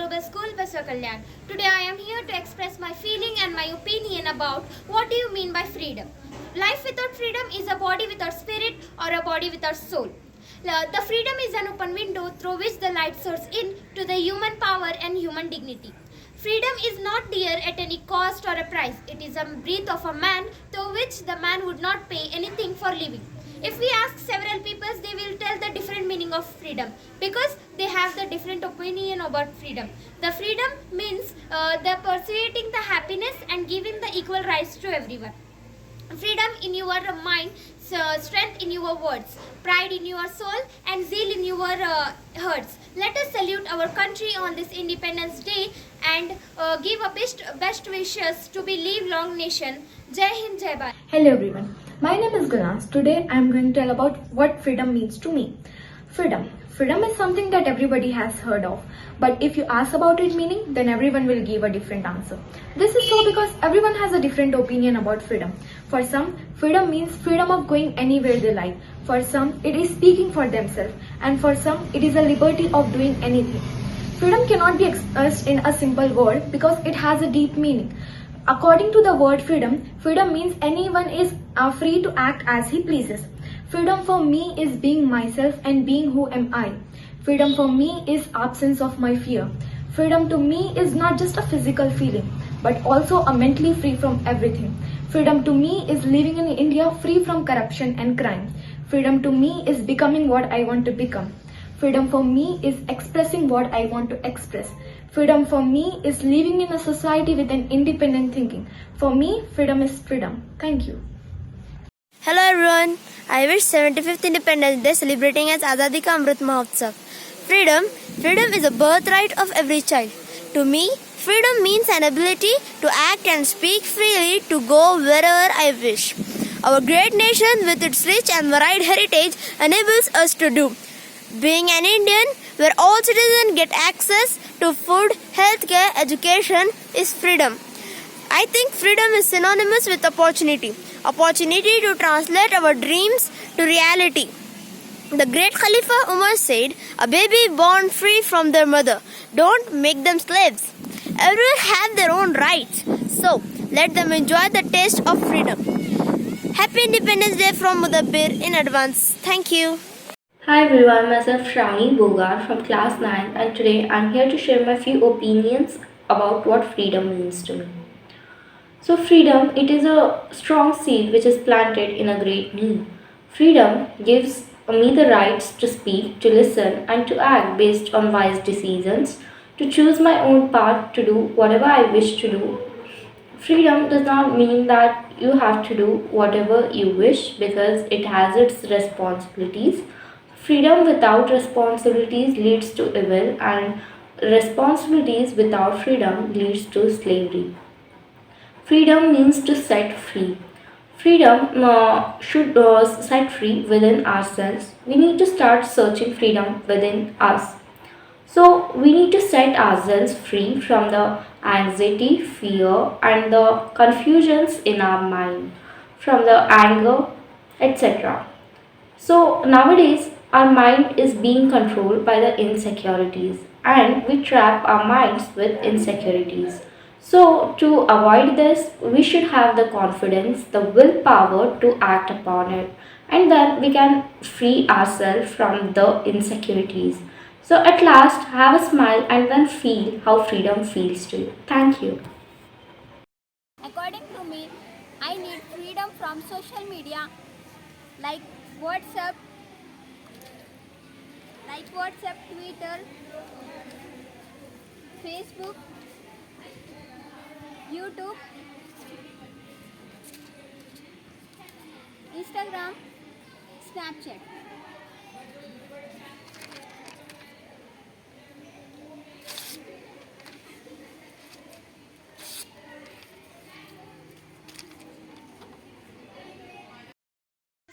Global School, Basavakalyan. Today I am here to express my feeling and my opinion about what do you mean by freedom. Life without freedom is a body without spirit or a body without soul. The freedom is an open window through which the light soars in to the human power and human dignity. Freedom is not dear at any cost or a price. It is a breath of a man through which the man would not pay anything for living. If we ask several people, they will tell the different meaning of freedom because they have the different opinion about freedom. The freedom means the pursuing the happiness and giving the equal rights to everyone. Freedom in your mind, strength in your words, pride in your soul, and zeal in your hearts. Let us salute our country on this Independence Day and give a best wishes to be live long nation. Jai Hind, Jai Bharat. Hello everyone, my name is Gulans. Today I am going to tell about what freedom means to me. Freedom is something that everybody has heard of, but if you ask about its meaning, then everyone will give a different answer. This is so because everyone has a different opinion about freedom. For some, freedom means freedom of going anywhere they like. For some, it is speaking for themselves, and for some, it is a liberty of doing anything. Freedom cannot be expressed in a simple word because it has a deep meaning. According to the word freedom, freedom means anyone is free to act as he pleases. Freedom for me is being myself and being who am I. Freedom for me is absence of my fear. Freedom to me is not just a physical feeling, but also a mentally free from everything. Freedom to me is living in India free from corruption and crime. Freedom to me is becoming what I want to become. Freedom for me is expressing what I want to express. Freedom for me is living in a society with an independent thinking. For me, freedom is freedom. Thank you. Hello everyone, I wish 75th Independence Day celebrating as Azadi Ka Amrit Mahotsav. Freedom is a birthright of every child. To me, freedom means an ability to act and speak freely to go wherever I wish. Our great nation with its rich and varied heritage enables us to do. Being an Indian, where all citizens get access to food, healthcare, education is freedom. I think freedom is synonymous with opportunity to translate our dreams to reality. The great Khalifa Umar said, a baby born free from their mother, don't make them slaves. Everyone have their own rights, so let them enjoy the taste of freedom. Happy Independence Day from Mudabbir in advance. Thank you. Hi everyone, myself Shravani Bogar from class 9 and today I'm here to share my few opinions about what freedom means to me. So freedom, it is a strong seed which is planted in a great knee. Freedom gives me the rights to speak, to listen and to act based on wise decisions, to choose my own path, to do whatever I wish to do. Freedom does not mean that you have to do whatever you wish because it has its responsibilities. Freedom without responsibilities leads to evil and responsibilities without freedom leads to slavery. Freedom means to set free. Freedom should set free within ourselves. We need to start searching freedom within us. So we need to set ourselves free from the anxiety, fear and the confusions in our mind, from the anger, etc. So nowadays our mind is being controlled by the insecurities and we trap our minds with insecurities. So to avoid this, we should have the confidence, the willpower to act upon it and then we can free ourselves from the insecurities. So at last, have a smile and then feel how freedom feels to you. Thank you. According to me, I need freedom from social media like WhatsApp, Twitter, Facebook, YouTube, Instagram, Snapchat.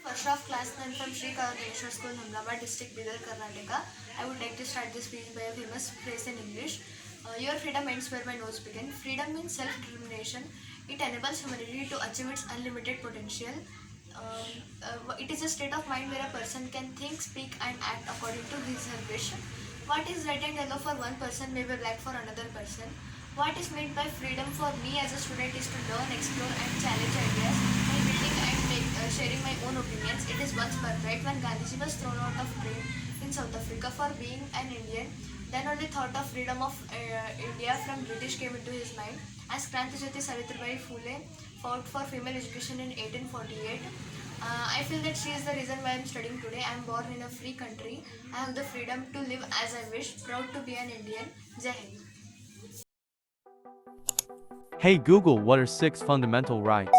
First of class 9 from Sri Kalageshwar School, Namrabad district, Bidar, Karnataka. I would like to start this speech by a famous phrase in English. Your freedom ends where my nose begins. Freedom means self-determination. It enables humanity to achieve its unlimited potential. It is a state of mind where a person can think, speak and act according to his or her wish. What is red and yellow for one person may be black for another person. What is meant by freedom for me as a student is to learn, explore and challenge ideas while building and sharing my own opinions. It is one's birthright. When Gandhiji was thrown out of train in South Africa for being an Indian, then only thought of freedom of India from British came into his mind. As Krantijyoti Savitribai Phule fought for female education in 1848, I feel that she is the reason why I am studying today. I am born in a free country. I have the freedom to live as I wish. Proud to be an Indian. Jai Hind. Hey Google, what are 6 fundamental rights?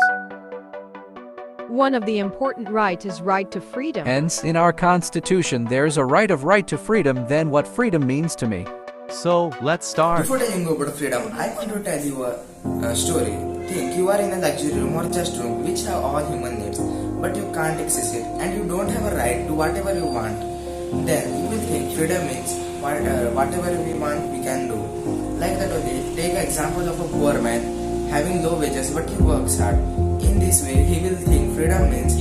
One of the important rights is right to freedom. Hence, in our constitution, there's a right to freedom. Then what freedom means to me. So, let's start. Before telling you about freedom, I want to tell you a story. Think you are in a luxury room or just room which have all human needs, but you can't access it and you don't have a right to whatever you want. Then you will think freedom means whatever we want we can do. Like that only, take an example of a poor man having low wages but he works hard. In this way, he will think freedom means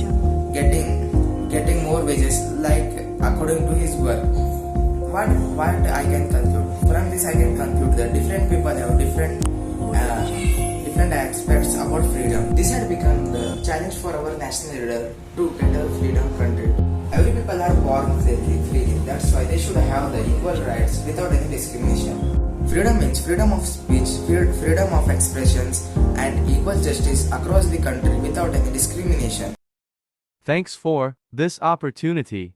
getting more wages like according to his work. What I can conclude from this, I can conclude that different people have different aspects about freedom. This had become the challenge for our national leader to get a freedom country. Every people are born freely. That's why they should have the equal rights without any discrimination. Freedom means freedom of speech, freedom of expressions, and equal justice across the country without any discrimination. Thanks for this opportunity.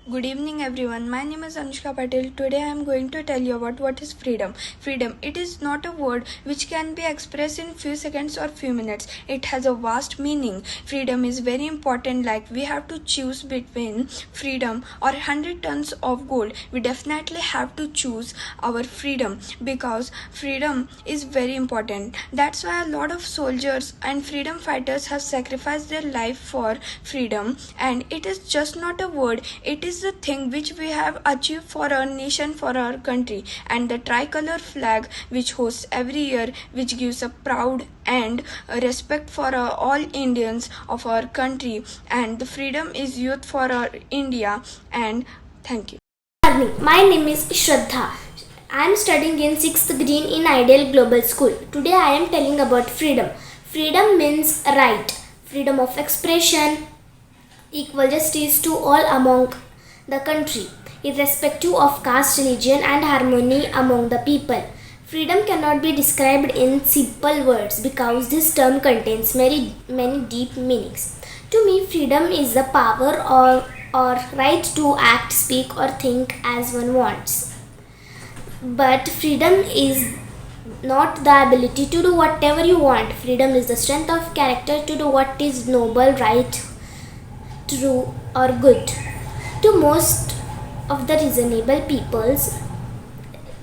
Good evening everyone, my name is Anushka Patel. Today I am going to tell you about what is freedom. Freedom, it is not a word which can be expressed in few seconds or few minutes. It has a vast meaning. Freedom is very important, like we have to choose between freedom or 100 tons of gold. We definitely have to choose our freedom because freedom is very important. That's why a lot of soldiers and freedom fighters have sacrificed their life for freedom, and it is just not a word, it is the thing which we have achieved for our nation, for our country. And the tricolor flag which hosts every year, which gives a proud and a respect for all Indians of our country, and the freedom is youth for our India. And thank you. Good morning. My name is Shraddha. I am studying in 6th grade in IDEAL Global School. Today I am telling about freedom. Freedom means right, freedom of expression, equal justice to all among the country, irrespective of caste, religion and harmony among the people. Freedom cannot be described in simple words because this term contains many deep meanings. To me, freedom is the power or right to act, speak or think as one wants. But freedom is not the ability to do whatever you want. Freedom is the strength of character to do what is noble, right, true or good. To most of the reasonable peoples,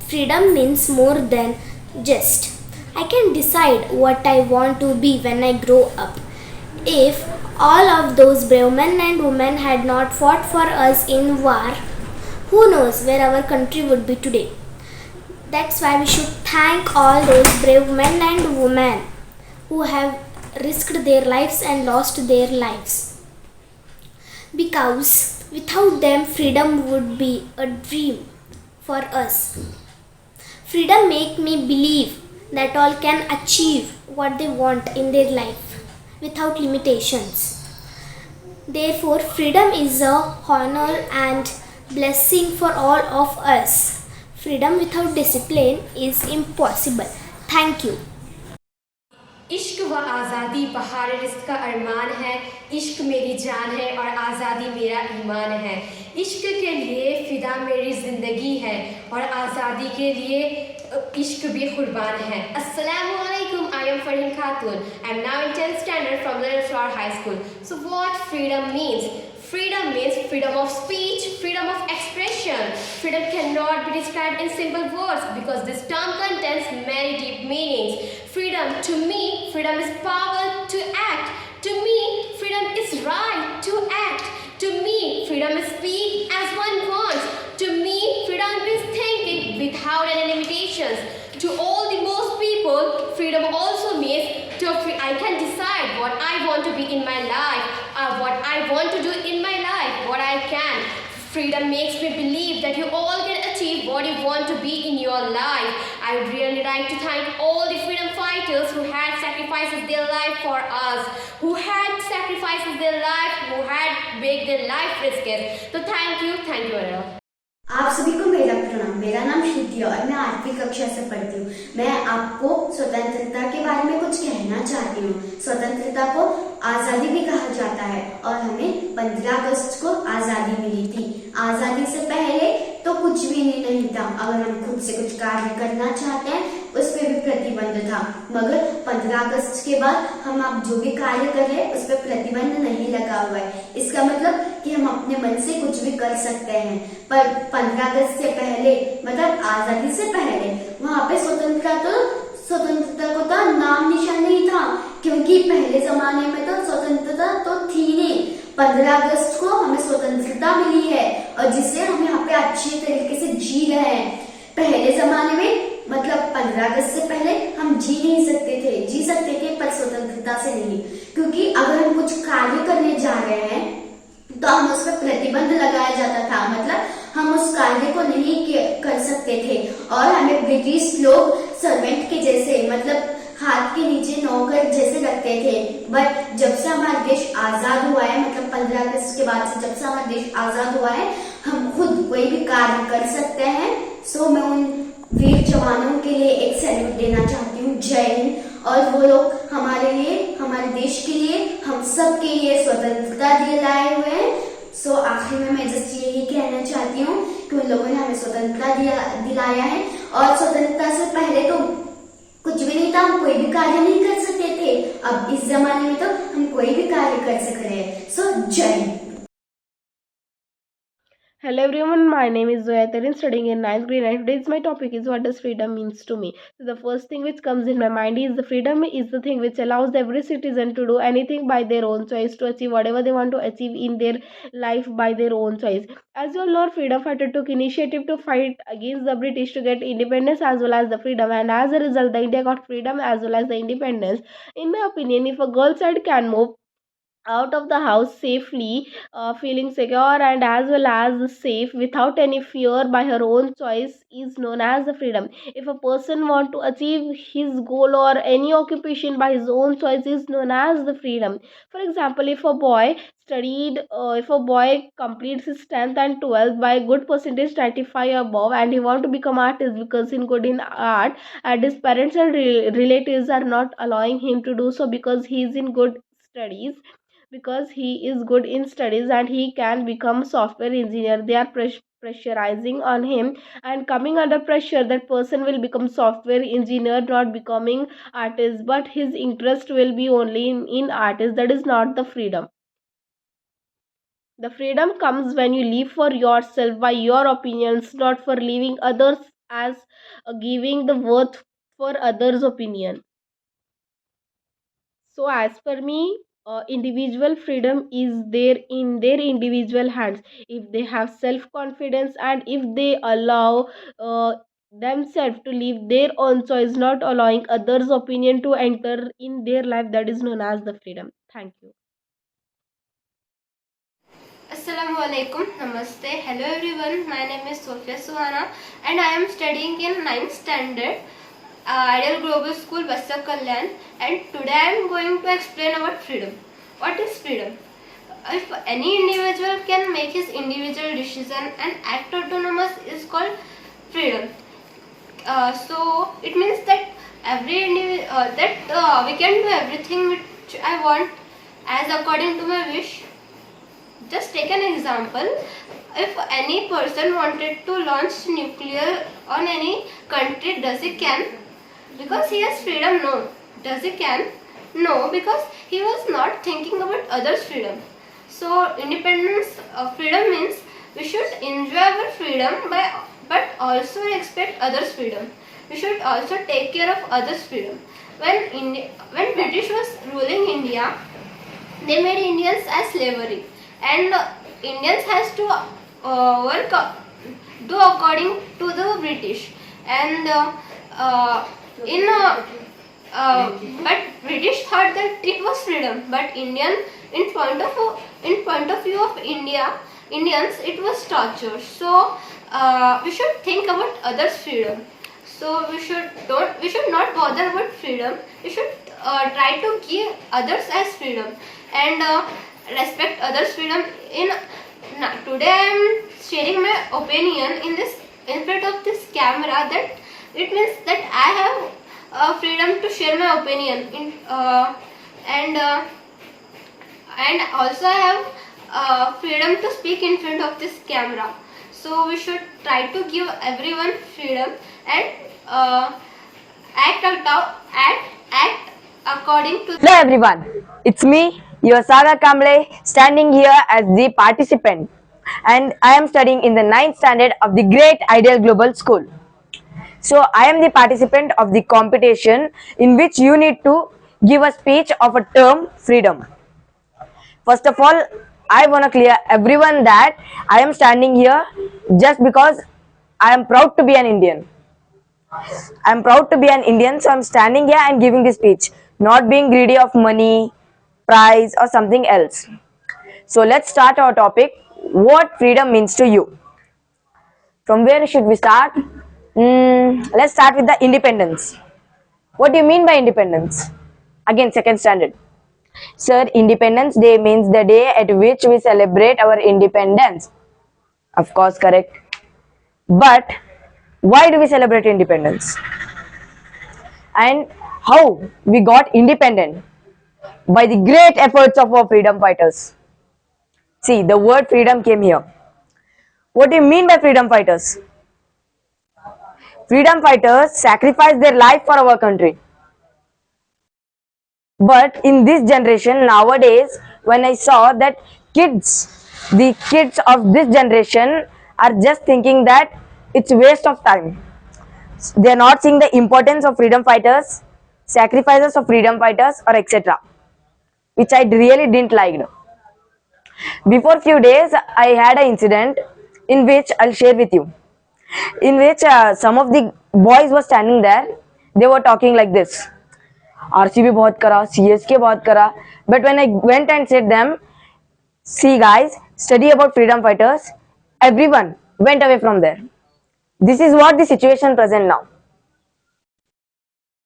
freedom means more than just I can decide what I want to be when I grow up. If all of those brave men and women had not fought for us in war, who knows where our country would be today. That's why we should thank all those brave men and women who have risked their lives and lost their lives. Because without them, freedom would be a dream for us. Freedom makes me believe that all can achieve what they want in their life without limitations. Therefore, freedom is a honor and blessing for all of us. Freedom without discipline is impossible. Thank you. इश्क व आज़ादी बहार रिज़्क़ का अरमान है, इश्क मेरी जान है और आज़ादी मेरा ईमान है। इश्क के लिए फ़िदा मेरी ज़िंदगी है और आज़ादी के लिए इश्क भी कुर्बान है। अस्सलामु अलैकुम, I am Farhin Khatun. I am now in 10th standard from Little Flower High School. So what freedom means? Freedom means freedom of speech, freedom of expression. Freedom cannot be described in simple words because this term contains many deep meanings. Freedom, to me, freedom is power to act. To me, freedom is right to act. To me, freedom is speak as one wants. To me, freedom is thinking without any limitations. To all the most people, freedom also means I can decide what I want to be in my life, what I want to do in my life, what I can. Freedom makes me believe that you all can achieve what you want to be in your life. I would really like to thank all the freedom fighters who had sacrificed their life for us, who had sacrificed their life, who had made their life risky. So thank you all. आप सभी को मेरा प्रणाम। मेरा नाम श्रुति है और मैं 8वीं कक्षा से पढ़ती हूँ। मैं आपको स्वतंत्रता के बारे में कुछ कहना चाहती हूँ। स्वतंत्रता को आजादी भी कहा जाता है और हमें 15 अगस्त को आजादी मिली थी। आजादी से पहले तो कुछ भी नहीं था। अगर हम खुद से कुछ कार्य करना चाहते हैं उस पर भी प्रतिबंध था, मगर 15 अगस्त के बाद हम आप जो भी कार्य कर रहे हैं उस पर प्रतिबंध नहीं लगा हुआ है। इसका मतलब कि हम अपने मन से कुछ भी कर सकते हैं। पर 15 अगस्त से पहले मतलब आजादी से पहले वहाँ पे स्वतंत्रता को तो नाम निशान नहीं था, क्योंकि पहले जमाने में तो स्वतंत्रता तो थी नहीं। 15 अगस्त को हमें स्वतंत्रता मिली है और जिससे हम यहाँ पे अच्छे तरीके से जी रहे हैं। पहले जमाने में मतलब 15 अगस्त से पहले हम जी सकते थे पर स्वतंत्रता से नहीं, क्योंकि अगर हम कुछ कार्य करने जा रहे हैं तो हम उस पर प्रतिबंध लगाया जाता था। मतलब हम उस कार्य को नहीं कर सकते थे और हमें ब्रिटिश लोग सर्वेंट के जैसे मतलब हाथ के नीचे नौकर जैसे रखते थे। बट जब से हमारा देश आजाद हुआ है, मतलब 15 अगस्त के बाद से जब से हमारा देश आजाद हुआ है, हम खुद कोई भी कार्य कर सकते हैं। सो मैं उन वीर जवानों के लिए एक सैल्यूट देना चाहती हूँ। जय हिंद। और वो लोग हमारे लिए, हमारे देश के लिए, हम सब के लिए स्वतंत्रता दिलाए हुए हैं। सो आखिर में मैं जस्ट यही कहना चाहती हूँ कि उन लोगों ने हमें स्वतंत्रता दिलाया है और स्वतंत्रता से पहले तो कुछ भी नहीं था, हम कोई भी कार्य नहीं कर सकते थे। अब इस जमाने में तो हम कोई भी कार्य कर सक रहे हैं। सो जय Hind. Hello everyone, my name is Zoya Tarin, studying in 9th grade, and today's my topic is what does freedom means to me. So the first thing which comes in my mind is the freedom is the thing which allows every citizen to do anything by their own choice, to achieve whatever they want to achieve in their life by their own choice. As you all know, freedom fighter took initiative to fight against the British to get independence as well as the freedom, and as a result the India got freedom as well as the independence. In my opinion, if a girl child can move out of the house safely, feeling secure and as well as safe without any fear by her own choice, is known as the freedom. If a person want to achieve his goal or any occupation by his own choice, is known as the freedom. For example, if a boy completes his 10th and 12th by good percentage 95 above, and he want to become artist because he's good in art, and his parents and relatives are not allowing him to do so because he is in good studies, because he is good in studies and he can become software engineer, they are pressurizing on him, and coming under pressure that person will become software engineer, not becoming artist, but his interest will be only in artist. That is not the freedom. The freedom comes when you live for yourself by your opinions, not for leaving others as giving the worth for others opinion. So as per me, individual freedom is there in their individual hands. If they have self confidence and if they allow themselves to live their own choice, not allowing others opinion to enter in their life, that is known as the freedom. Thank you. Assalamu alaikum, namaste, hello everyone, my name is Sophia Suhana and I am studying in 9th standard, IDEAL Global School, Basavakalyan, and today I am going to explain about freedom. What is freedom? If any individual can make his individual decision and act autonomous is called freedom. So it means that we can do everything which I want as according to my wish. Just take an example. If any person wanted to launch nuclear on any country, does he can? Because he has freedom? No. Does he can? No, because he was not thinking about others' freedom. So independence of freedom means we should enjoy our freedom but also respect others' freedom. We should also take care of others' freedom. When British was ruling India, they made Indians as slavery, and Indians has to do according to the British, and but British thought that it was freedom, but Indian in point of view of India, Indians, it was torture. So we should think about others' freedom. So we should not bother about freedom. We should try to give others as freedom and respect others' freedom. Today I am sharing my opinion in front of this camera. That it means that I have freedom to share my opinion and also I have freedom to speak in front of this camera. So we should try to give everyone freedom and act according to. Hello everyone, it's me, your Saga Kamble, standing here as the participant, and I am studying in the 9th standard of the Great Ideal Global School. So I am the participant of the competition in which you need to give a speech of a term freedom. First of all, I want to clear everyone that I am standing here just because I am proud to be an Indian. I am proud to be an Indian, so I am standing here and giving this speech, not being greedy of money, prize or something else. So let's start our topic, what freedom means to you. From where should we start? Let's start with the independence. What do you mean by independence? Again, 2nd standard. Sir, Independence Day means the day at which we celebrate our independence. Of course, correct. But why do we celebrate independence? And how we got independent? By the great efforts of our freedom fighters. See, the word freedom came here. What do you mean by freedom fighters? Freedom fighters sacrificed their life for our country. But in this generation nowadays, when I saw that the kids of this generation are just thinking that it's waste of time. They are not seeing the importance of freedom fighters, sacrifices of freedom fighters or etc. Which I really didn't like. Before few days, I had an incident in which I'll share with you. In which some of the boys were standing there. They were talking like this. RCB बहुत करा, CSK बहुत करा. But when I went and said them, see guys, study about freedom fighters, everyone went away from there. This is what the situation present now.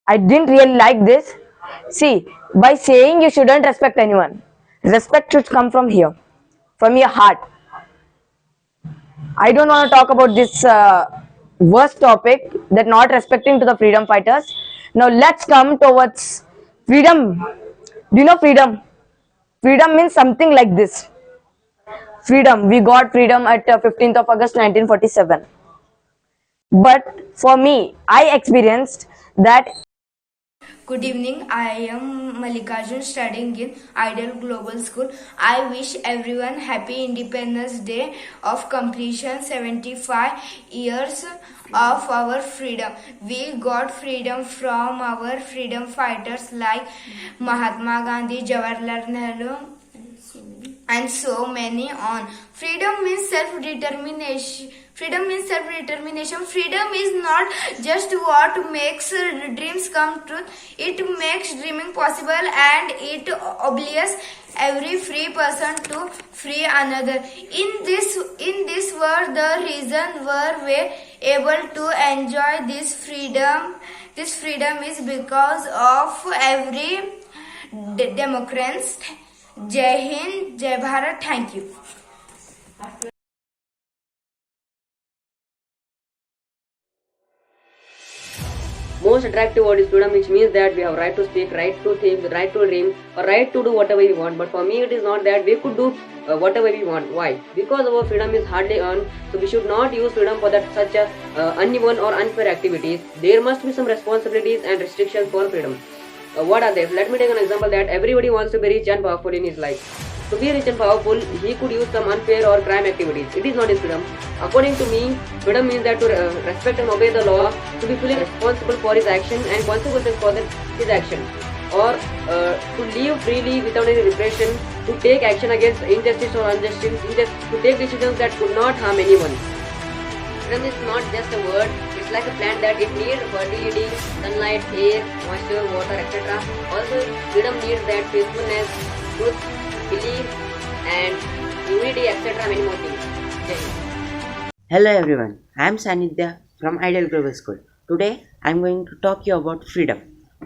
I didn't really like this. See, by saying you shouldn't respect anyone, respect should come from here, from your heart. I don't want to talk about this worst topic, that not respecting to the freedom fighters. Now let's come towards freedom. Do you know freedom? Freedom means something like this. Freedom, we got freedom at 15th of August 1947. But for me, I experienced that. Good evening, I am Mallikarjun, studying in IDEAL Global School. I wish everyone happy Independence Day of completion 75 years of our freedom. We got freedom from our freedom fighters like Mahatma Gandhi, Jawaharlal Nehru and so many on. Freedom means self-determination. Freedom means self-determination. Freedom is not just what makes dreams come true. It makes dreaming possible and it obliges every free person to free another. In this world, the reason we're able to enjoy this freedom is because of every Democrats. Jai Hind, Jai Bharat. Thank you. Most attractive word is freedom, which means that we have right to speak, right to think, right to dream, or right to do whatever we want. But for me, it is not that we could do whatever we want. Why? Because our freedom is hardly earned, so we should not use freedom for such uneven or unfair activities. There must be some responsibilities and restrictions for freedom. What are they? Let me take an example that everybody wants to be rich and powerful in his life. To be rich and powerful, he could use some unfair or crime activities. It is not his freedom. According to me, freedom means that to respect and obey the law, to be fully responsible for his action and consequences for his action, or to live freely without any repression, to take action against injustice or injustice, to take decisions that could not harm anyone. Freedom is not just a word, it's like a plant that it needs fertility, sunlight, air, moisture, water, etc. Also, freedom needs that peacefulness, truth, belief and unity, etc. Many more things. Jai Hind. Hello everyone, I am Sanidhya from Ideal Global School. Today I am going to talk you about freedom.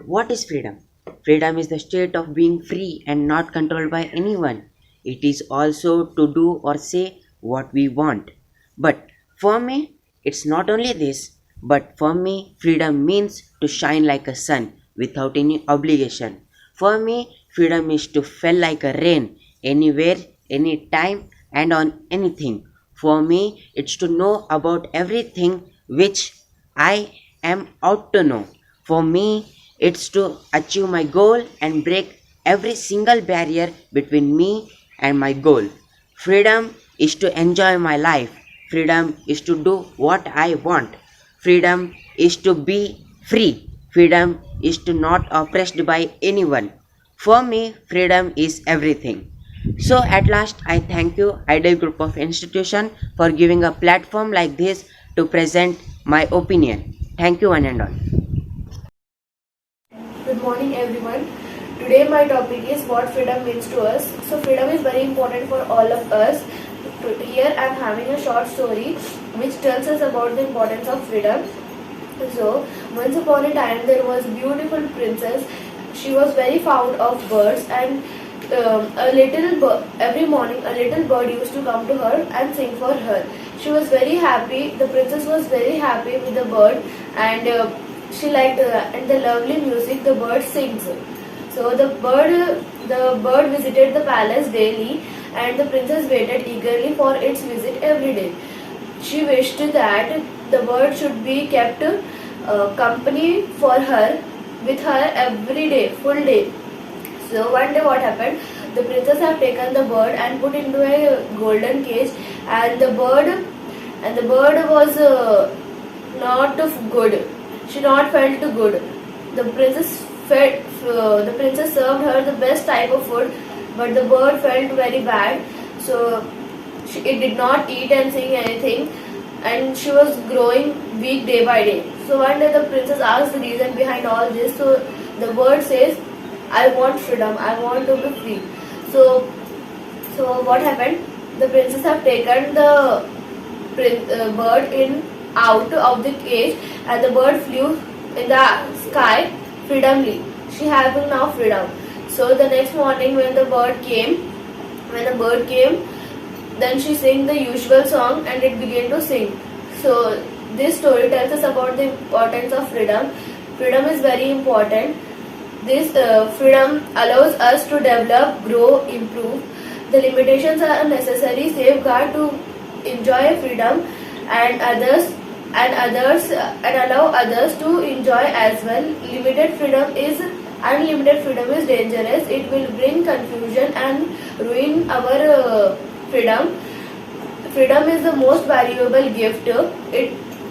What is freedom? Freedom is the state of being free and not controlled by anyone. It is also to do or say what we want. But for me, it's not only this, but for me, freedom means to shine like a sun without any obligation. For me, freedom is to fall like a rain anywhere, anytime, and on anything. For me, it's to know about everything which I am out to know. For me, it's to achieve my goal and break every single barrier between me and my goal. Freedom is to enjoy my life. Freedom is to do what I want. Freedom is to be free. Freedom is to not oppressed by anyone. For me, freedom is everything. So at last, I thank you, Ideal Group of Institution, for giving a platform like this to present my opinion. Thank you one and all. Good morning everyone. Today my topic is what freedom means to us. So freedom is very important for all of us. Here I am having a short story which tells us about the importance of freedom. So once upon a time there was a beautiful princess. She was very fond of birds, and every morning a little bird used to come to her and sing for her. She was very happy. The princess was very happy with the bird, and she liked and the lovely music the bird sings. So the bird visited the palace daily, and the princess waited eagerly for its visit every day. She wished that the bird should be kept company for her, with her every day, full day. So one day what happened? The princess had taken the bird and put into a golden cage, and the bird was not good. She not felt good. The princess served her the best type of food, but the bird felt very bad. So it did not eat and sing anything, and she was growing weak day by day. So one day the princess asked the reason behind all this. So the bird says, I want freedom, I want to be free. So what happened? The princess have taken the bird out of the cage, and the bird flew in the sky freedomly. She having now freedom. So the next morning when the bird came, then she sang the usual song and it began to sing. So this story tells us about the importance of freedom. Freedom is very important. This freedom allows us to develop, grow, improve. The limitations are a necessary safeguard to enjoy freedom and allow others to enjoy as well. Unlimited freedom is dangerous. It will bring confusion and ruin our freedom. Freedom is the most valuable gift.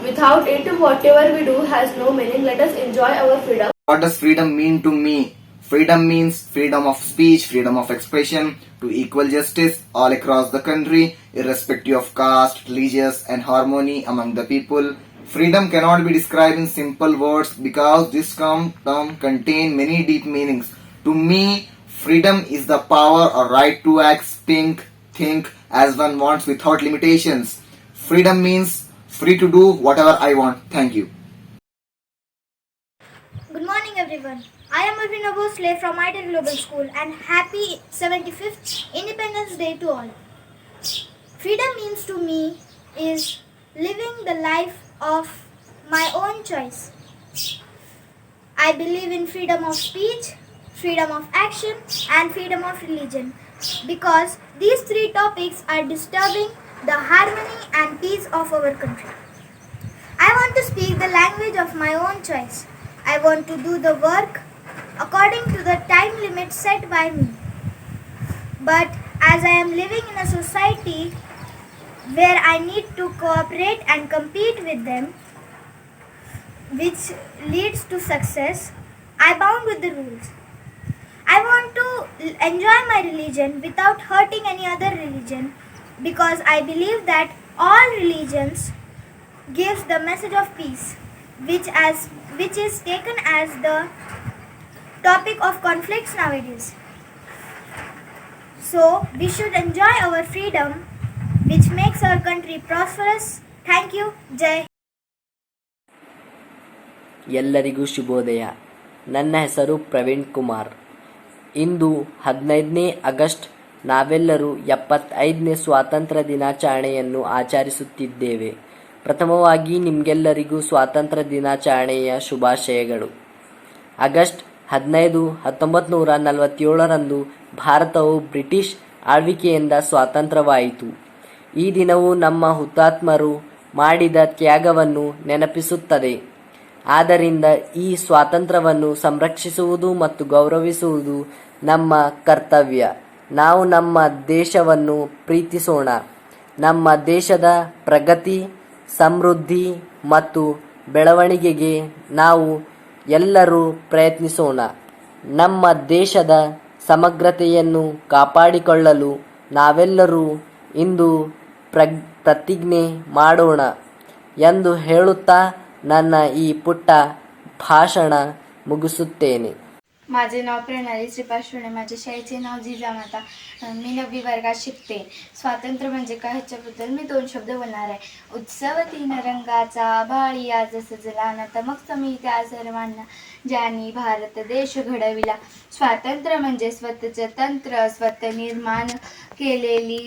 Without it, whatever we do has no meaning. Let us enjoy our freedom. What does freedom mean to me? Freedom means freedom of speech, freedom of expression, to equal justice all across the country, irrespective of caste, religious, and harmony among the people. Freedom cannot be described in simple words because this term contains many deep meanings. To me, freedom is the power or right to act, speak, think as one wants without limitations. Freedom means free to do whatever I want. Thank you. Good morning everyone. I am Arvina Bhosle from IDEAL Global School, and happy 75th Independence Day to all. Freedom means to me is living the life of my own choice. I believe in freedom of speech, freedom of action, and freedom of religion, because these three topics are disturbing the harmony and peace of our country. I want to speak the language of my own choice. I want to do the work according to the time limit set by me. But as I am living in a society where I need to cooperate and compete with them, which leads to success, I bound with the rules. I want to enjoy my religion without hurting any other religion, because I believe that all religions gives the message of peace, which is taken as the topic of conflicts nowadays. So we should enjoy our freedom, which makes our country prosperous. Thank you. Jai. ಎಲ್ಲರಿಗೂ ಶುಭೋದಯ. ನನ್ನ ಹೆಸರು ಪ್ರವೀಣ್ ಕುಮಾರ್. ಇಂದು 15ನೇ August ನಾವೆಲ್ಲರೂ 75ನೇ ಸ್ವಾತಂತ್ರ್ಯ ದಿನಾಚರಣೆಯನ್ನು ಆಚರಿಸುತ್ತಿದ್ದೇವೆ. ಪ್ರಥಮವಾಗಿ ನಿಮಗೆಲ್ಲರಿಗೂ ಸ್ವಾತಂತ್ರ್ಯ ದಿನಾಚರಣೆಯ ಶುಭಾಶಯಗಳು. ಆಗಸ್ಟ್ 15, 1947ರಂದು ಭಾರತವು ಬ್ರಿಟಿಷ್ ಆಳ್ವಿಕೆಯಿಂದ ಸ್ವಾತಂತ್ರ್ಯವಾಯಿತು. ಈ ದಿನವು ನಮ್ಮ ಹುತಾತ್ಮರು ಮಾಡಿದ ತ್ಯಾಗವನ್ನು ನೆನಪಿಸುತ್ತದೆ. ಆದ್ದರಿಂದ ಈ ಸ್ವಾತಂತ್ರ್ಯವನ್ನು ಸಂರಕ್ಷಿಸುವುದು ಮತ್ತು ಗೌರವಿಸುವುದು ನಮ್ಮ ಕರ್ತವ್ಯ. ನಾವು ನಮ್ಮ ದೇಶವನ್ನು ಪ್ರೀತಿಸೋಣ. ನಮ್ಮ ದೇಶದ ಪ್ರಗತಿ, ಸಮೃದ್ಧಿ ಮತ್ತು ಬೆಳವಣಿಗೆಗೆ ನಾವು ಎಲ್ಲರೂ ಪ್ರಯತ್ನಿಸೋಣ. ನಮ್ಮ ದೇಶದ ಸಮಗ್ರತೆಯನ್ನು ಕಾಪಾಡಿಕೊಳ್ಳಲು ನಾವೆಲ್ಲರೂ ಇಂದು ಪ್ರತಿಜ್ಞೆ ಮಾಡೋಣ ಎಂದು ಹೇಳುತ್ತಾ ನನ್ನ ಈ ಪುಟ್ಟ ಭಾಷಣ मुगुसुत्तेने. माझे नाव प्रणाली श्रीपाद शिवणे. माझ्या शाळेचे नाव जिजामाता. मी 9वी वर्गात शिकते. स्वातंत्र्य म्हणजे काय ह्याच्याबद्दल मी 2 शब्द बोलणार आहे. उत्सव 3 रंगाचा भाळी आज सजला नतमक समिती सर्वांना ज्यांनी भारत देश घडविला. स्वातंत्र्य म्हणजे स्वतःचं तंत्र, स्वतः निर्माण केलेली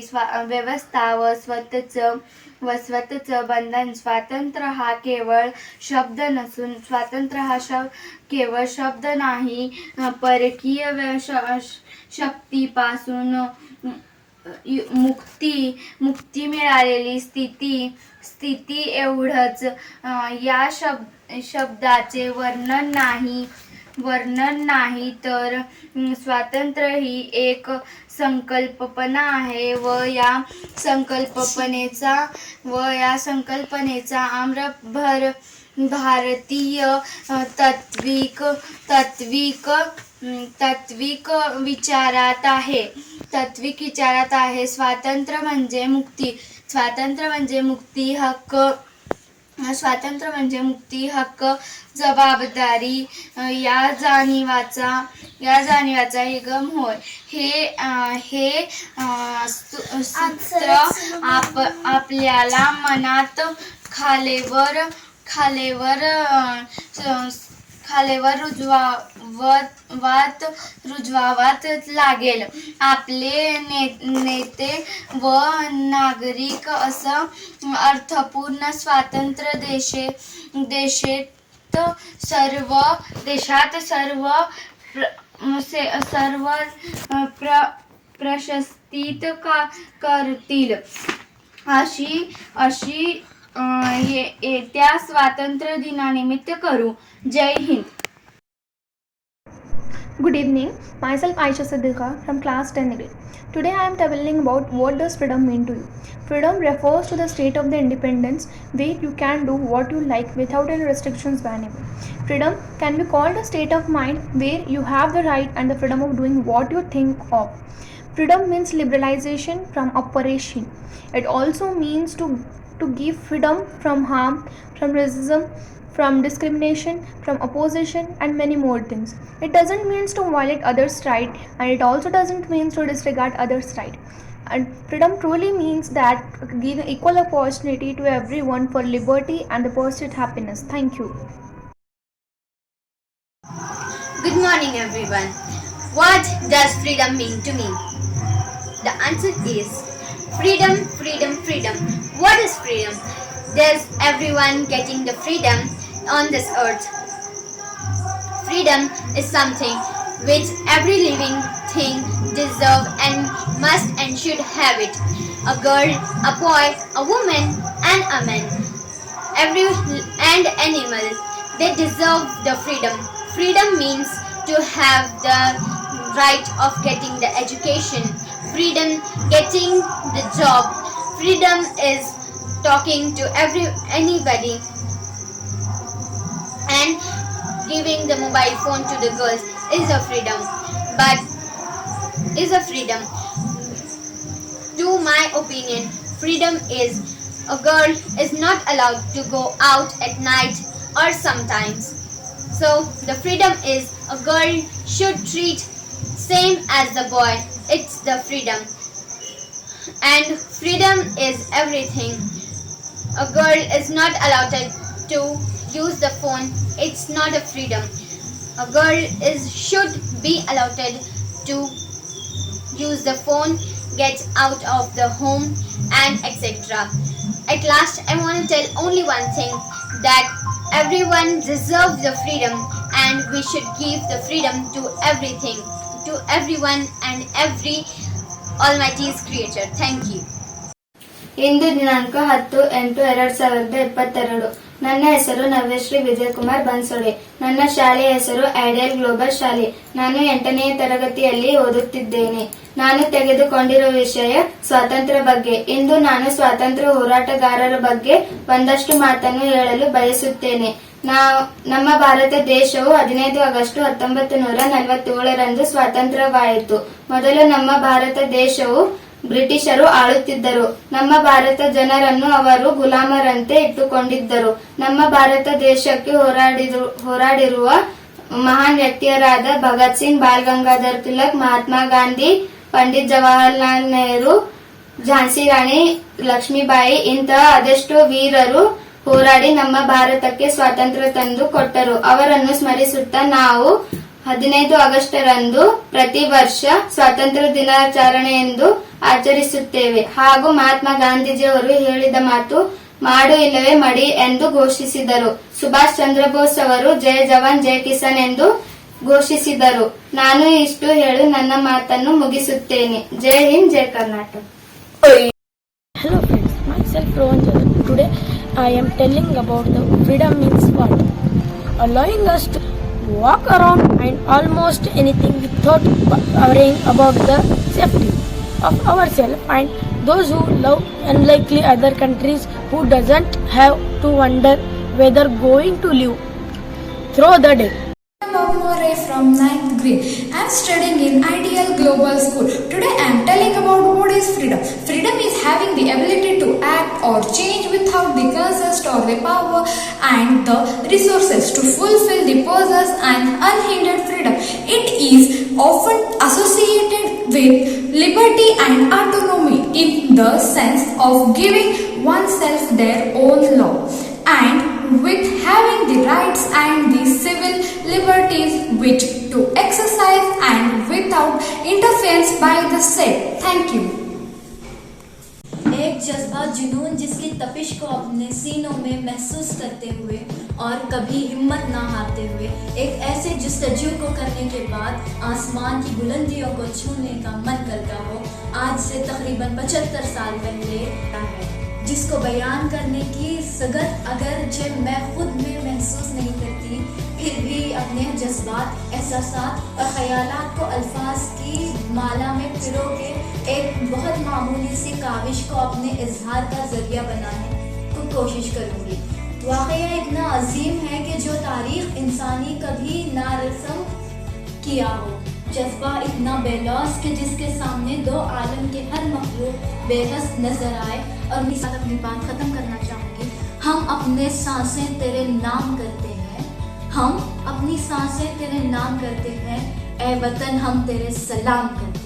व्यवस्था व स्वतःचं बंधन. स्वातंत्र्य हा केवळ शब्द नसून स्वातंत्र्य हा केवळ शब्द नाही, परकीय शक्तीपासून मुक्ती मिळालेली स्थिती एवढंच. या शब्दाचे वर्णन नाही तर स्वातंत्र्य ही एक संकल्पना आहे व या संकल्पनेचा आम्रभर भारतीय तात्विक विचारात आहे. स्वातंत्र्य म्हणजे मुक्ती, हक्क, जबाबदारी या जाणीवाचा निगम होय. हे सूत्र आपल्याला मनात खालेवर रुजवावात लागेल. आपले नेते व नागरिक असं अर्थपूर्ण स्वातंत्र्य देशात सर्व प्रशस्तीत करतील अशी येत्या स्वातंत्र्य दिनानिमित्त करू. जय Hind. Good evening. Myself Aisha Siddiqa from class 10 grade. Today I am telling about what does freedom mean to you. Freedom refers to the state of the independence where you can do what you like without any restrictions by anyone. Freedom can be called a state of mind where you have the right and the freedom of doing what you think of. Freedom means liberalization from oppression. It also means to give freedom from harm, from racism, from discrimination, from opposition and many more things. It doesn't mean to violate others' right, and it also doesn't mean to disregard others' right. And freedom truly means that giving equal opportunity to everyone for liberty and the pursuit happiness. Thank you. Good morning everyone. What does freedom mean to me? The answer is freedom, freedom, freedom. What is freedom? Does everyone getting the freedom on this earth? Freedom is something which every living thing deserves and must and should have it. A girl, a boy, a woman and a man. Every and animal, they deserve the freedom. Freedom means to have the right of getting the education. Freedom getting the job. Freedom is talking to anybody and giving the mobile phone to the girls is a freedom. But is a freedom. To my opinion, freedom is a girl is not allowed to go out at night or sometimes. So the freedom is a girl should treat same as the boy. It's the freedom. And freedom is everything. A girl is not allowed to use the phone. It's not a freedom. A girl should be allowed to use the phone, get out of the home, and etc. At last, I want to tell only one thing, that everyone deserves the freedom, and we should give the freedom to everything, to everyone and every Almighty's creator. Thank you. ಇಂದು ದಿನಾಂಕ 10/8/2022. ನನ್ನ ಹೆಸರು ನವ್ಯಶ್ರೀ ವಿಜಯಕುಮಾರ್ ಬನ್ಸೊಡೆ. ನನ್ನ ಶಾಲೆಯ ಹೆಸರು ideal global ಶಾಲೆ. ನಾನು 8ನೇ ತರಗತಿಯಲ್ಲಿ ಓದುತ್ತಿದ್ದೇನೆ. ನಾನು ತೆಗೆದುಕೊಂಡಿರುವ ವಿಷಯ ಸ್ವಾತಂತ್ರ್ಯ ಬಗ್ಗೆ. ಇಂದು ನಾನು ಸ್ವಾತಂತ್ರ್ಯ ಹೋರಾಟಗಾರರ ಬಗ್ಗೆ ಒಂದಷ್ಟು ಮಾತನ್ನು ಹೇಳಲು ಬಯಸುತ್ತೇನೆ. ನಮ್ಮ ಭಾರತ ದೇಶವು 15 ಆಗಸ್ಟ್ 1947ರಂದು ಸ್ವಾತಂತ್ರ್ಯವಾಯಿತು. ಮೊದಲು ನಮ್ಮ ಭಾರತ ದೇಶವು ಬ್ರಿಟಿಷರು ಆಳುತ್ತಿದ್ದರು. ನಮ್ಮ ಭಾರತ ಜನರನ್ನು ಅವರು ಗುಲಾಮರಂತೆ ಇಟ್ಟುಕೊಂಡಿದ್ದರು. ನಮ್ಮ ಭಾರತ ದೇಶಕ್ಕೆ ಹೋರಾಡಿರುವ ಮಹಾನ್ ವ್ಯಕ್ತಿಯರಾದ ಭಗತ್ ಸಿಂಗ್, ಬಾಲ್ ಗಂಗಾಧರ್ ತಿಲಕ್, ಮಹಾತ್ಮ ಗಾಂಧಿ, ಪಂಡಿತ್ ಜವಾಹರ್ಲಾಲ್ ನೆಹರು, ಝಾನ್ಸಿ ರಾಣಿ ಲಕ್ಷ್ಮೀಬಾಯಿ ಇಂತಹ ಅದೆಷ್ಟೋ ವೀರರು ಹೋರಾಡಿ ನಮ್ಮ ಭಾರತಕ್ಕೆ ಸ್ವಾತಂತ್ರ್ಯ ತಂದು ಕೊಟ್ಟರು. ಅವರನ್ನು ಸ್ಮರಿಸುತ್ತಾ ನಾವು 15 ಆಗಸ್ಟರಂದು ಪ್ರತಿ ವರ್ಷ ಸ್ವಾತಂತ್ರ್ಯ ದಿನಾಚರಣೆ ಎಂದು ಆಚರಿಸುತ್ತೇವೆ. ಹಾಗೂ ಮಹಾತ್ಮ ಗಾಂಧೀಜಿಯವರು ಹೇಳಿದ ಮಾತು ಮಾಡು ಇಲ್ಲವೇ ಮಡಿ ಎಂದು ಘೋಷಿಸಿದರು. ಸುಭಾಷ್ ಚಂದ್ರ ಬೋಸ್ ಅವರು ಜೈ ಜವಾನ್ ಜೈ ಕಿಸಾನ್ ಎಂದು ಘೋಷಿಸಿದರು. ನಾನು ಇಷ್ಟು ಹೇಳಿ ನನ್ನ ಮಾತನ್ನು ಮುಗಿಸುತ್ತೇನೆ. ಜೈ ಹಿಂದ್, ಜೈ Karnataka. Hello friends, myself Rohan Jadhav. Today I am telling about the freedom means what. Allowing us to walk around and almost anything without worrying about the safety of ourselves and those who love, unlikely other countries who doesn't have to wonder whether going to live through the day. From 9th grade. I am studying in IDEAL Global School. Today I am telling about what is freedom. Freedom is having the ability to act or change without the consent or the power and the resources to fulfill the purpose and unhindered freedom. It is often associated with liberty and autonomy in the sense of giving oneself their own law, and with having the rights and the civil liberties which to exercise and without interference by the state. Thank you. एक जज्बा जुनून जिसकी तपिश को अपने सीनों में महसूस करते हुए और कभी हिम्मत ना हारते हुए एक ऐसे जस्तजू को करने के बाद आसमान की बुलंदियों को छूने का मन करता हो, आज से तकरीबन 75 साल पहले है, जिसको बयान करने की सगत अगरचे मैं खुद में महसूस नहीं करती, फिर भी अपने जज्बात, एहसासात और ख्यालात को अल्फाज की माला में पिरो के एक बहुत मामूली सी काविश को अपने इजहार का जरिया बनाने को कोशिश करूँगी। वाक़या इतना अजीम है कि जो तारीख इंसानी कभी ना रसम किया हो, जज्बा इतना बेलौस कि जिसके सामने दो आलम के हर मखलूक बेबस नजर आए। और मैं साथ अपनी बात ख़त्म करना चाहूँगी। हम अपने सांसें तेरे नाम करते हैं, हम अपनी सांसें तेरे नाम करते हैं, ए वतन हम तेरे सलाम करते हैं।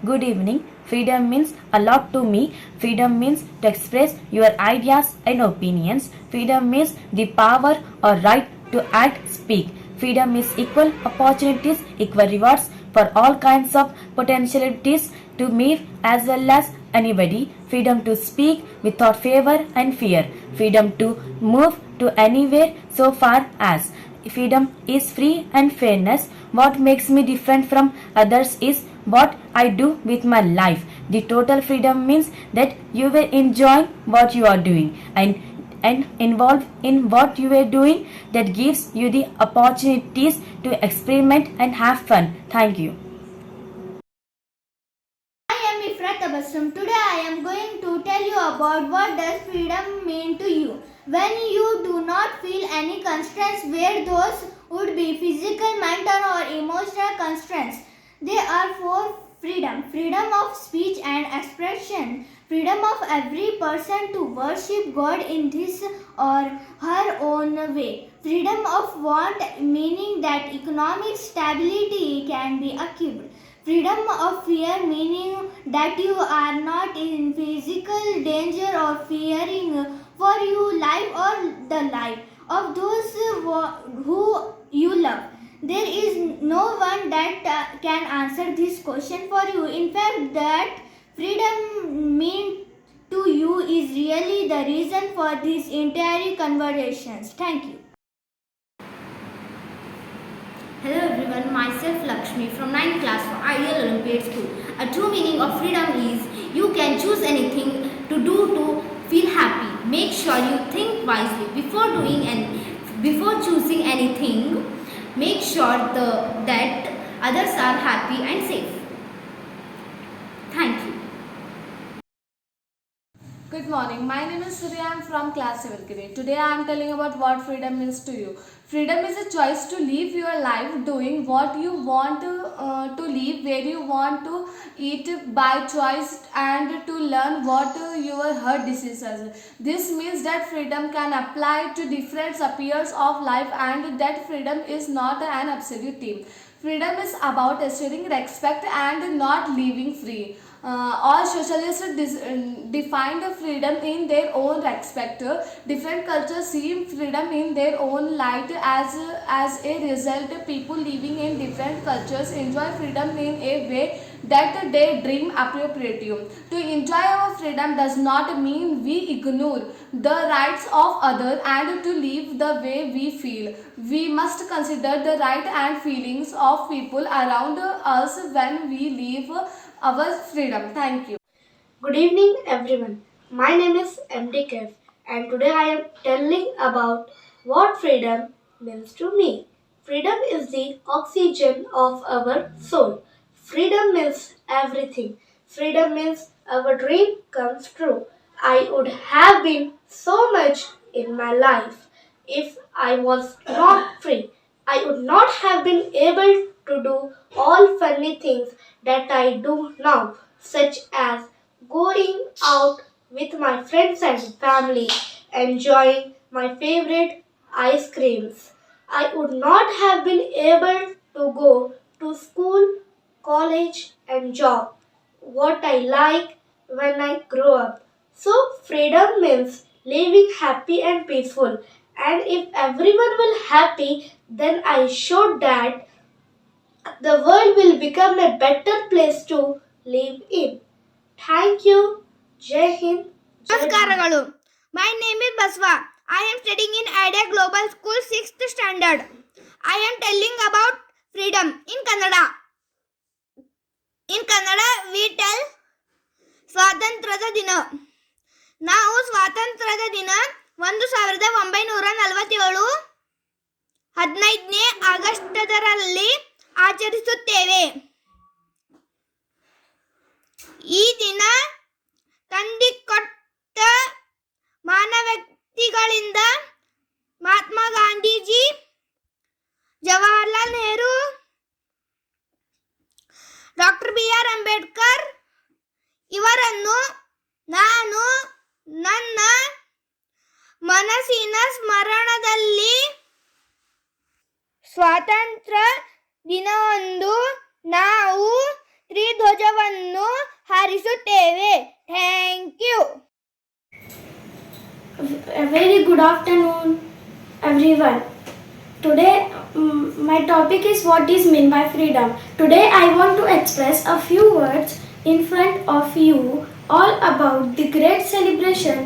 Good evening. Freedom means a lot to me. Freedom means to express your ideas and opinions. Freedom means the power or right to act, speak. Freedom is equal opportunities, equal rewards for all kinds of potentialities to me as well as anybody. Freedom to speak without favor and fear. Freedom to move to anywhere so far as. Freedom is free and fairness. What makes me different from others is what I do with my life. The total freedom means that you will enjoy what you are doing and involved in what you are doing. That gives you the opportunities to experiment and have fun. Thank you. Today I am going to tell you about what does freedom mean to you. When you do not feel any constraints, where those would be physical, mental or emotional constraints. They are for freedom. Freedom of speech and expression, Freedom of every person to worship God in his or her own way. Freedom of want, meaning that economic stability can be achieved. Freedom of fear, meaning that you are not in physical danger or fearing for your life or the life of those who you love. There is no one that can answer this question for you. In fact, that freedom means to you is really the reason for these entire conversations. Thank you. Hello everyone, myself Lakshmi from 9th class for IDEAL Olympiad School. A true meaning of freedom is you can choose anything to do to feel happy. Make sure you think wisely before choosing anything. Make sure that others are happy and safe. Thank you. Good morning. My name is Surya. I am from class 7th grade. Today I am telling about what freedom means to you. Freedom is a choice to live your life doing what you want to live, where you want to eat by choice, and to learn what your heart decides. This means that freedom can apply to different spheres of life and that freedom is not an absolute thing. Freedom is about assuring respect and not living free. All socialists defined freedom in their own respect. Different cultures see freedom in their own light. As a result, people living in different cultures enjoy freedom in a way that they dream appropriately. To enjoy our freedom does not mean we ignore the rights of others and to live the way we feel. We must consider the right and feelings of people around us when we live our freedom. Thank you. Good evening, everyone. My name is MD Kev, and today I am telling about what freedom means to me. Freedom is the oxygen of our soul. Freedom means everything. Freedom means our dream comes true. I would have been so much in my life if I was not free. I would not have been able to do all funny things that I do now, such as going out with my friends and family, enjoying my favorite ice creams. I would not have been able to go to school, college, and job what I like when I grow up. So, freedom means living happy and peaceful. And if everyone will happy, then I showed that the world will become a better place to live in. Thank you. Jai Hind. Namaskaralu. My name is Basva. I am studying in IDEAL Global School 6th standard. I am telling about freedom in Kannada. In Kannada, we tell ಸ್ವಾತಂತ್ರ್ಯದ ದಿನ. ನಾವು ಸ್ವಾತಂತ್ರ್ಯದ ದಿನ 1947 15ನೇ ಆಗಸ್ಟರಲ್ಲಿ ಆಚರಿಸುತ್ತೇವೆ. ಈ ದಿನ ತಂದುಕೊಟ್ಟ ಮಾನವ್ಯಕ್ತಿಗಳಿಂದ ಮಹಾತ್ಮ ಗಾಂಧೀಜಿ, ಜವಾಹರ್ಲಾಲ್ ನೆಹರು, ಡಾಕ್ಟರ್ BR ಅಂಬೇಡ್ಕರ್ ಇವರನ್ನು ನಾನು ನನ್ನ ಮನಸ್ಸಿನ ಸ್ಮರಣದಲ್ಲಿ ಸ್ವಾತಂತ್ರ್ಯ ದಿನದಂದು ನಾವು ತ್ರಿಧ್ವಜವನ್ನು ಹಾರಿಸುತ್ತೇವೆ. Thank you. A very good afternoon, everyone. Today, my topic is what is meant by freedom. Today, I want to express a few words in front of you all about the great celebration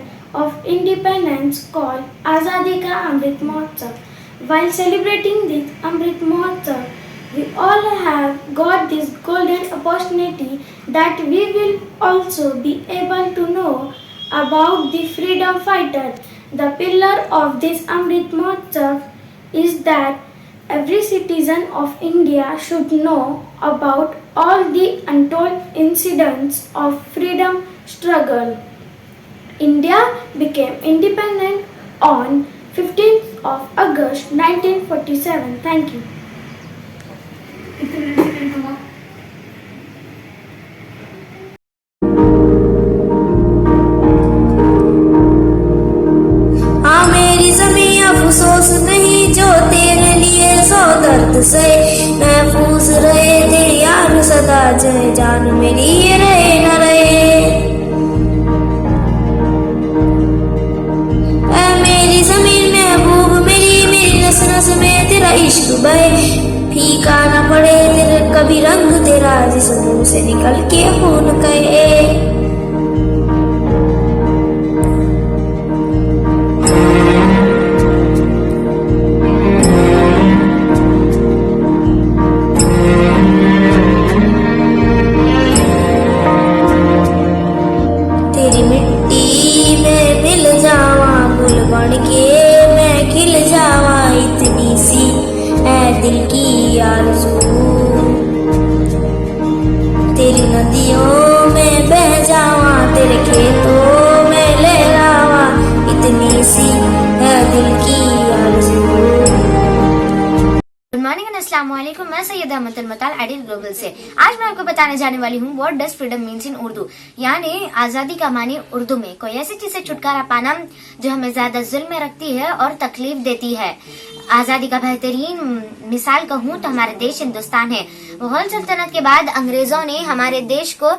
of independence called Azadi Ka Amrit Mahotsav. While celebrating this Amrit Mahotsav, we all have got this golden opportunity that we will also be able to know about the freedom fighter. The pillar of this Amrit Mahotsav is that every citizen of India should know about all the untold incidents of freedom struggle. India became independent on 15th of August 1947. Thank you. हाथ से महफूज रहे तेरी यार सदा जय जान मेरी ये रहे न रहे ऐ मेरी जमीन महबूब मेरी मेरी नस नस में तेरा इश्क बहे फीका न पड़े तेरे कभी रंग तेरा जिस मुंह से निकल के खून कहे तेरी मिट्टी में मिल जावा गुल बन के मैं खिल जावा इतनी सी है दिल की आरज़ू तेरी नदियों में बह जावा तेरे खेतों में लहरावा इतनी सी है दिल की आरज़ू। गुड मॉर्निंग एंड अस्सलाम वालेकुम। मैं सैयद अहमद अल-मताल आइडियल ग्लोबल से। आज मैं आपको बताने जाने वाली हूँ what does freedom means in Urdu, यानी आजादी का मानी उर्दू में कोई ऐसी चीज से छुटकारा पाना जो हमें ज्यादा जुल्म में रखती है और तकलीफ देती है। आजादी का बेहतरीन मिसाल कहूँ तो हमारे देश हिंदुस्तान है। मुगल सल्तनत के बाद अंग्रेजों ने हमारे देश को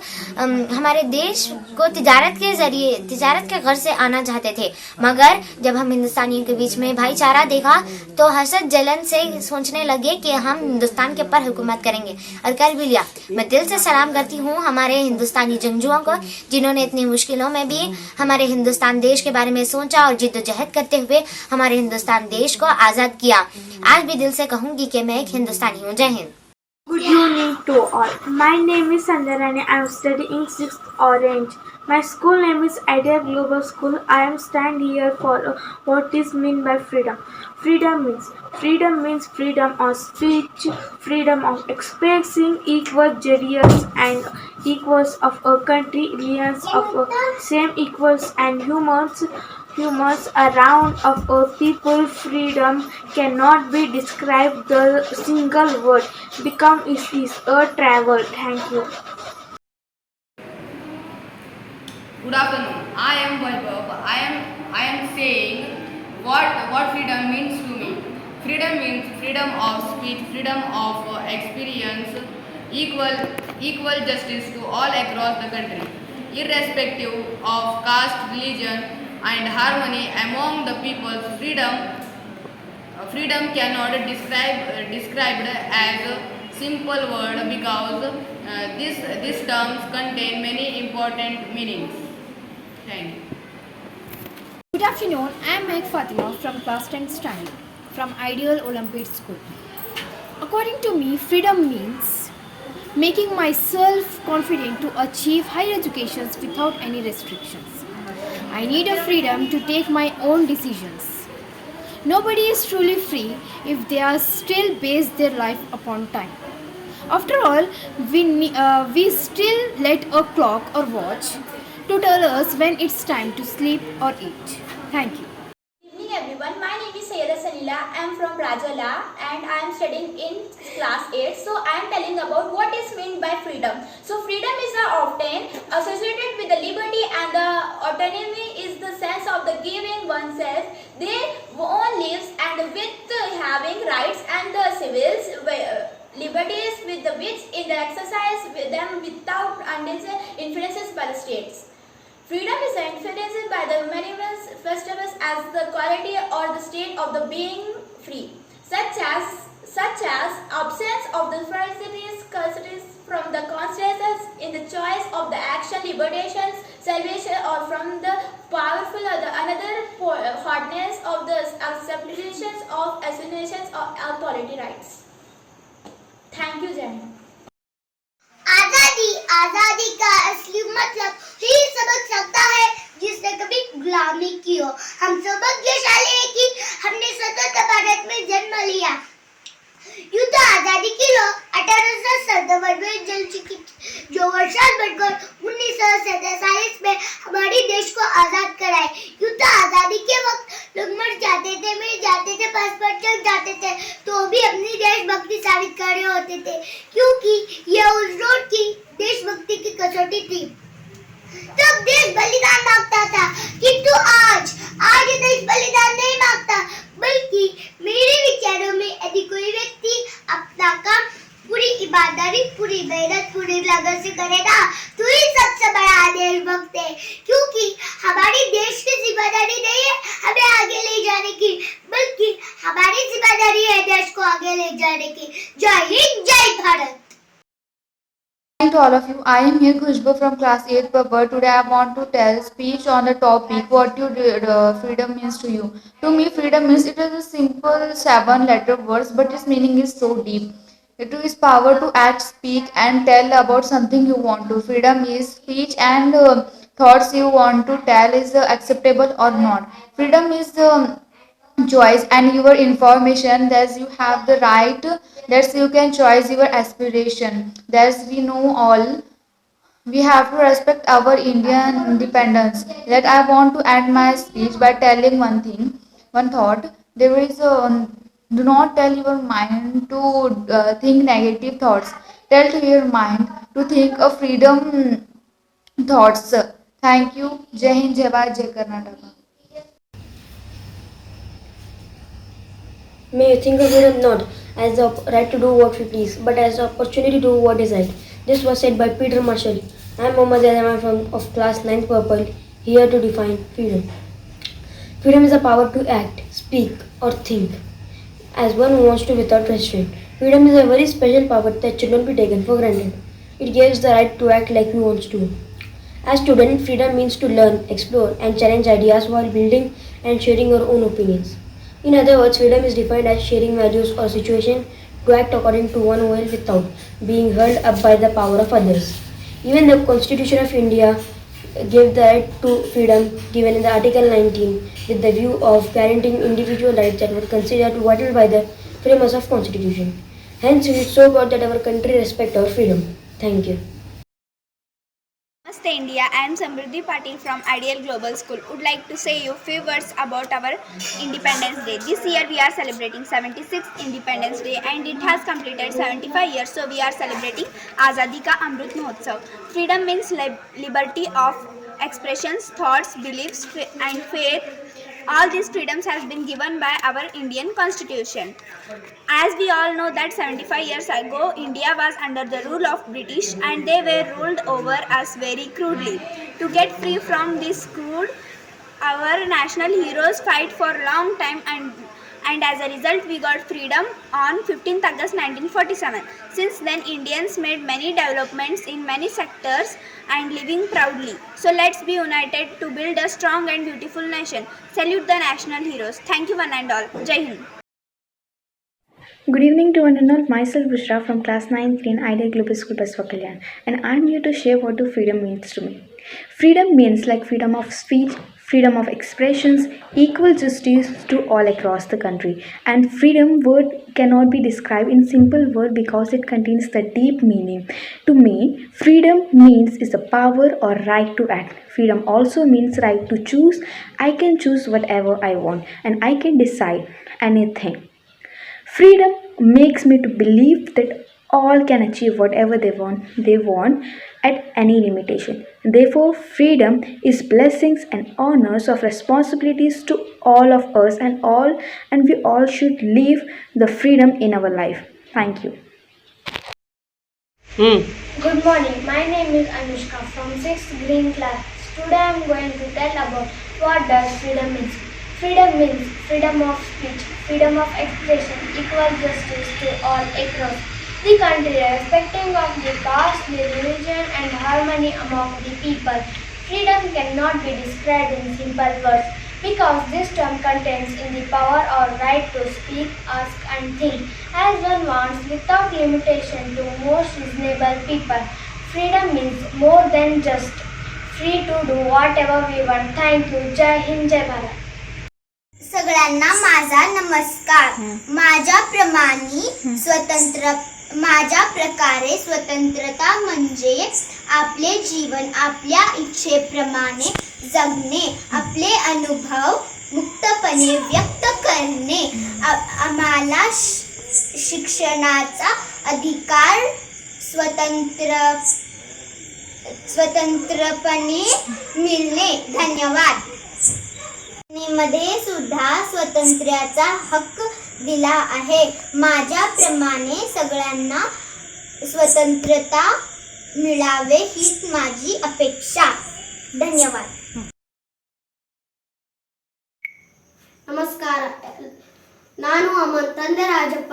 तिजारत के जरिए तिजारत के घर से आना चाहते थे, मगर जब हम हिंदुस्तानियों के बीच में भाईचारा देखा तो हसद जलन से सोचने लगे कि हम हिंदुस्तान के ऊपर हुकूमत करेंगे और कर भी लिया। मैं दिल से सलाम करती हूँ हमारे हिंदुस्तानी जंगजुओं को जिन्होंने इतनी मुश्किलों में भी हमारे हिंदुस्तान देश के बारे में सोचा और जिद्दोजहद करते हुए हमारे हिंदुस्तान देश को आजाद किया। आज भी दिल से कहूंगी कि मैं एक हिंदुस्तानी हूँ। जय Hind. Good evening to all. My name is Sanjarani. I am studying 6th Orange. My school name is IDEAL Global School. I am stand here for what is mean by freedom. Freedom means freedom of speech, freedom of expressing equal genders and equals of a country, millions of same equals and humans around of a people. Freedom cannot be described the single word. Become is a travel. Thank you. Good afternoon. I am Vaibhav. I am saying what freedom means to me. Freedom means freedom of speech, freedom of experience, equal justice to all across the country, irrespective of caste, religion, and harmony among the people. Freedom cannot described as a simple word because these terms contain many important meanings. Thank you. Good afternoon, I am Meg Fatima from class 10th standard from IDEAL Olympiad School. According to me, freedom means making myself confident to achieve higher education without any restrictions. I need a freedom to take my own decisions. Nobody is truly free if they are still base their life upon time. After all, we still let a clock or watch to tell us when it's time to sleep or eat. Thank you. Good evening everyone. My name is Sayyida Salila. I am from Rajala and I am studying in class 8. So I am telling about what is meant by freedom. So freedom is often associated with the liberty and the autonomy is the sense of the giving oneself their own lives and with having rights and the civil liberties with the which in the exercise with them without undue influences by the states. Freedom is influenced by the manifestations as the quality or the state of the being free, such as absence of the falsities from the consequences in the choice of the action, liberations, salvation, or from the powerful or the another hardness of the acceptations of assignations of authority rights. Thank you, Jen. आजादी का असली मतलब ही सबक सकता है जिसने कभी गुलामी की हो। हम सब भाग्यशाली हैं कि हमने स्वतंत्र भारत में जन्म लिया। यूं तो आजादी की लो 1857 में जल चुकी जो वर्षात बढ़कर 1947 में हमारे देश को आजाद कराए। यूं तो आजादी के वक्त लोग मर जाते थे, मिल जाते थे, पासपोर्ट चल जाते थे, तो भी अपनी देशभक्ति साबित कर रहे होते थे, क्योंकि यह उस रोड की देशभक्ति की कसौटी थी। तब देश बलिदान मांगता था, किंतु आज देश बलिदान नहीं मांगता, बल्कि मेरे विचारों में यदि कोई व्यक्ति लगन से करेगा तो ही सबसे बड़ा देशभक्त है, क्योंकि हमारी देश की जिम्मेदारी नहीं है हमें आगे ले जाने की, बल्कि हमारी जिम्मेदारी है देश को आगे ले जाने की। जय हिंद, जय Bharat. Hi to all of you. I am here Khushbu from class 8th Babur. Today I want to tell speech on the topic what freedom means to you. To me, freedom means it is a simple 7-letter words, but its meaning is so deep. It is power to act, speak, and tell about something you want to. Freedom is speech and thoughts you want to tell is acceptable or not. Freedom is choice and your information that you have the right that you can choose your aspiration. That we know all we have to respect our Indian independence. That I want to end my speech by telling one thought. There is a do not tell your mind to think negative thoughts. Tell to your mind to think of freedom thoughts. Thank you. Jai Hind, Jai Bharat, Jai Karnataka. May you think of freedom not as the right to do what we please, but as the opportunity to do what is right. This was said by Peter Marshall. I am Mohammad Zaidan of class 9th Purple, here to define freedom. Freedom is the power to act, speak, or think as one wants to without restraint. Freedom is a very special power that should not be taken for granted. It gives the right to act like we want to. As students, freedom means to learn, explore, and challenge ideas while building and sharing our own opinions. In other words, freedom is defined as sharing values or situation to act according to one will without being held up by the power of others. Even the Constitution of India gave the right to freedom given in the Article 19 with the view of guaranteeing individual rights that were considered vital by the framers of Constitution. Hence, it is so good that our country respect our freedom. Thank you. Namaste India, I am Samruddhi Patil from IDEAL Global School. Would like to say you few words about our Independence Day. This year we are celebrating 76th Independence Day and it has completed 75 years, so we are celebrating Azadi Ka Amrit Mahotsav. Freedom means liberty of expressions, thoughts, beliefs and faith. All these freedoms has been given by our Indian Constitution. As we all know that 75 years ago, India was under the rule of British and they were ruled over us very crudely. To get free from this crude, our national heroes fight for a long time and as a result we got freedom on 15th August 1947. Since then, Indians made many developments in many sectors and living proudly. So let's be united to build a strong and beautiful nation. Salute the national heroes. Thank you one and all. Jai Hind. Good evening to one and all. Myself Bushra from class 9th in IDEAL Global School Basavakalyan, and I am here to share what freedom means to me. Freedom means like freedom of speech, freedom of expressions, equal justice to all across the country. And freedom word cannot be described in simple word because it contains the deep meaning. To me, freedom means is the power or right to act. Freedom also means right to choose. I can choose whatever I want and I can decide anything. Freedom makes me to believe that all can achieve whatever they want at any limitation. Therefore, freedom is blessings and honors of responsibilities to all of us and we all should live the freedom in our life. Thank you. Good morning. My name is Anushka from 6th Green class. Today I am going to tell about what does freedom means. Freedom means freedom of speech, freedom of expression, equal justice to all across the country, respecting of the caste, the religion and harmony among the people. Freedom cannot be described in simple words because this term contains in the power or right to speak, ask and think as one wants without limitation to most reasonable people. Freedom means more than just free to do whatever we want. Thank you. Jai Hind, Jai Bharat. सगळ्यांना माझा नमस्कार. माझ्या प्रकारे स्वतंत्रता म्हणजे आपले जीवन आपल्या इच्छेप्रमाणे जगणे, आपले अनुभव मुक्तपणे व्यक्त करणे, आम्हाला शिक्षणाचा अधिकार स्वतंत्रपणे मिळणे. धन्यवाद. मध्ये सुद्धा स्वातंत्र्याचा हक्क दिला आहे. माझ्याप्रमाणे सगळ्यांना स्वतंत्रता मिळावे हीच माझी अपेक्षा. धन्यवाद. ನಮಸ್ಕಾರ. ನಾನು ಅಮನ್, ತಂದೆ ರಾಜಪ್ಪ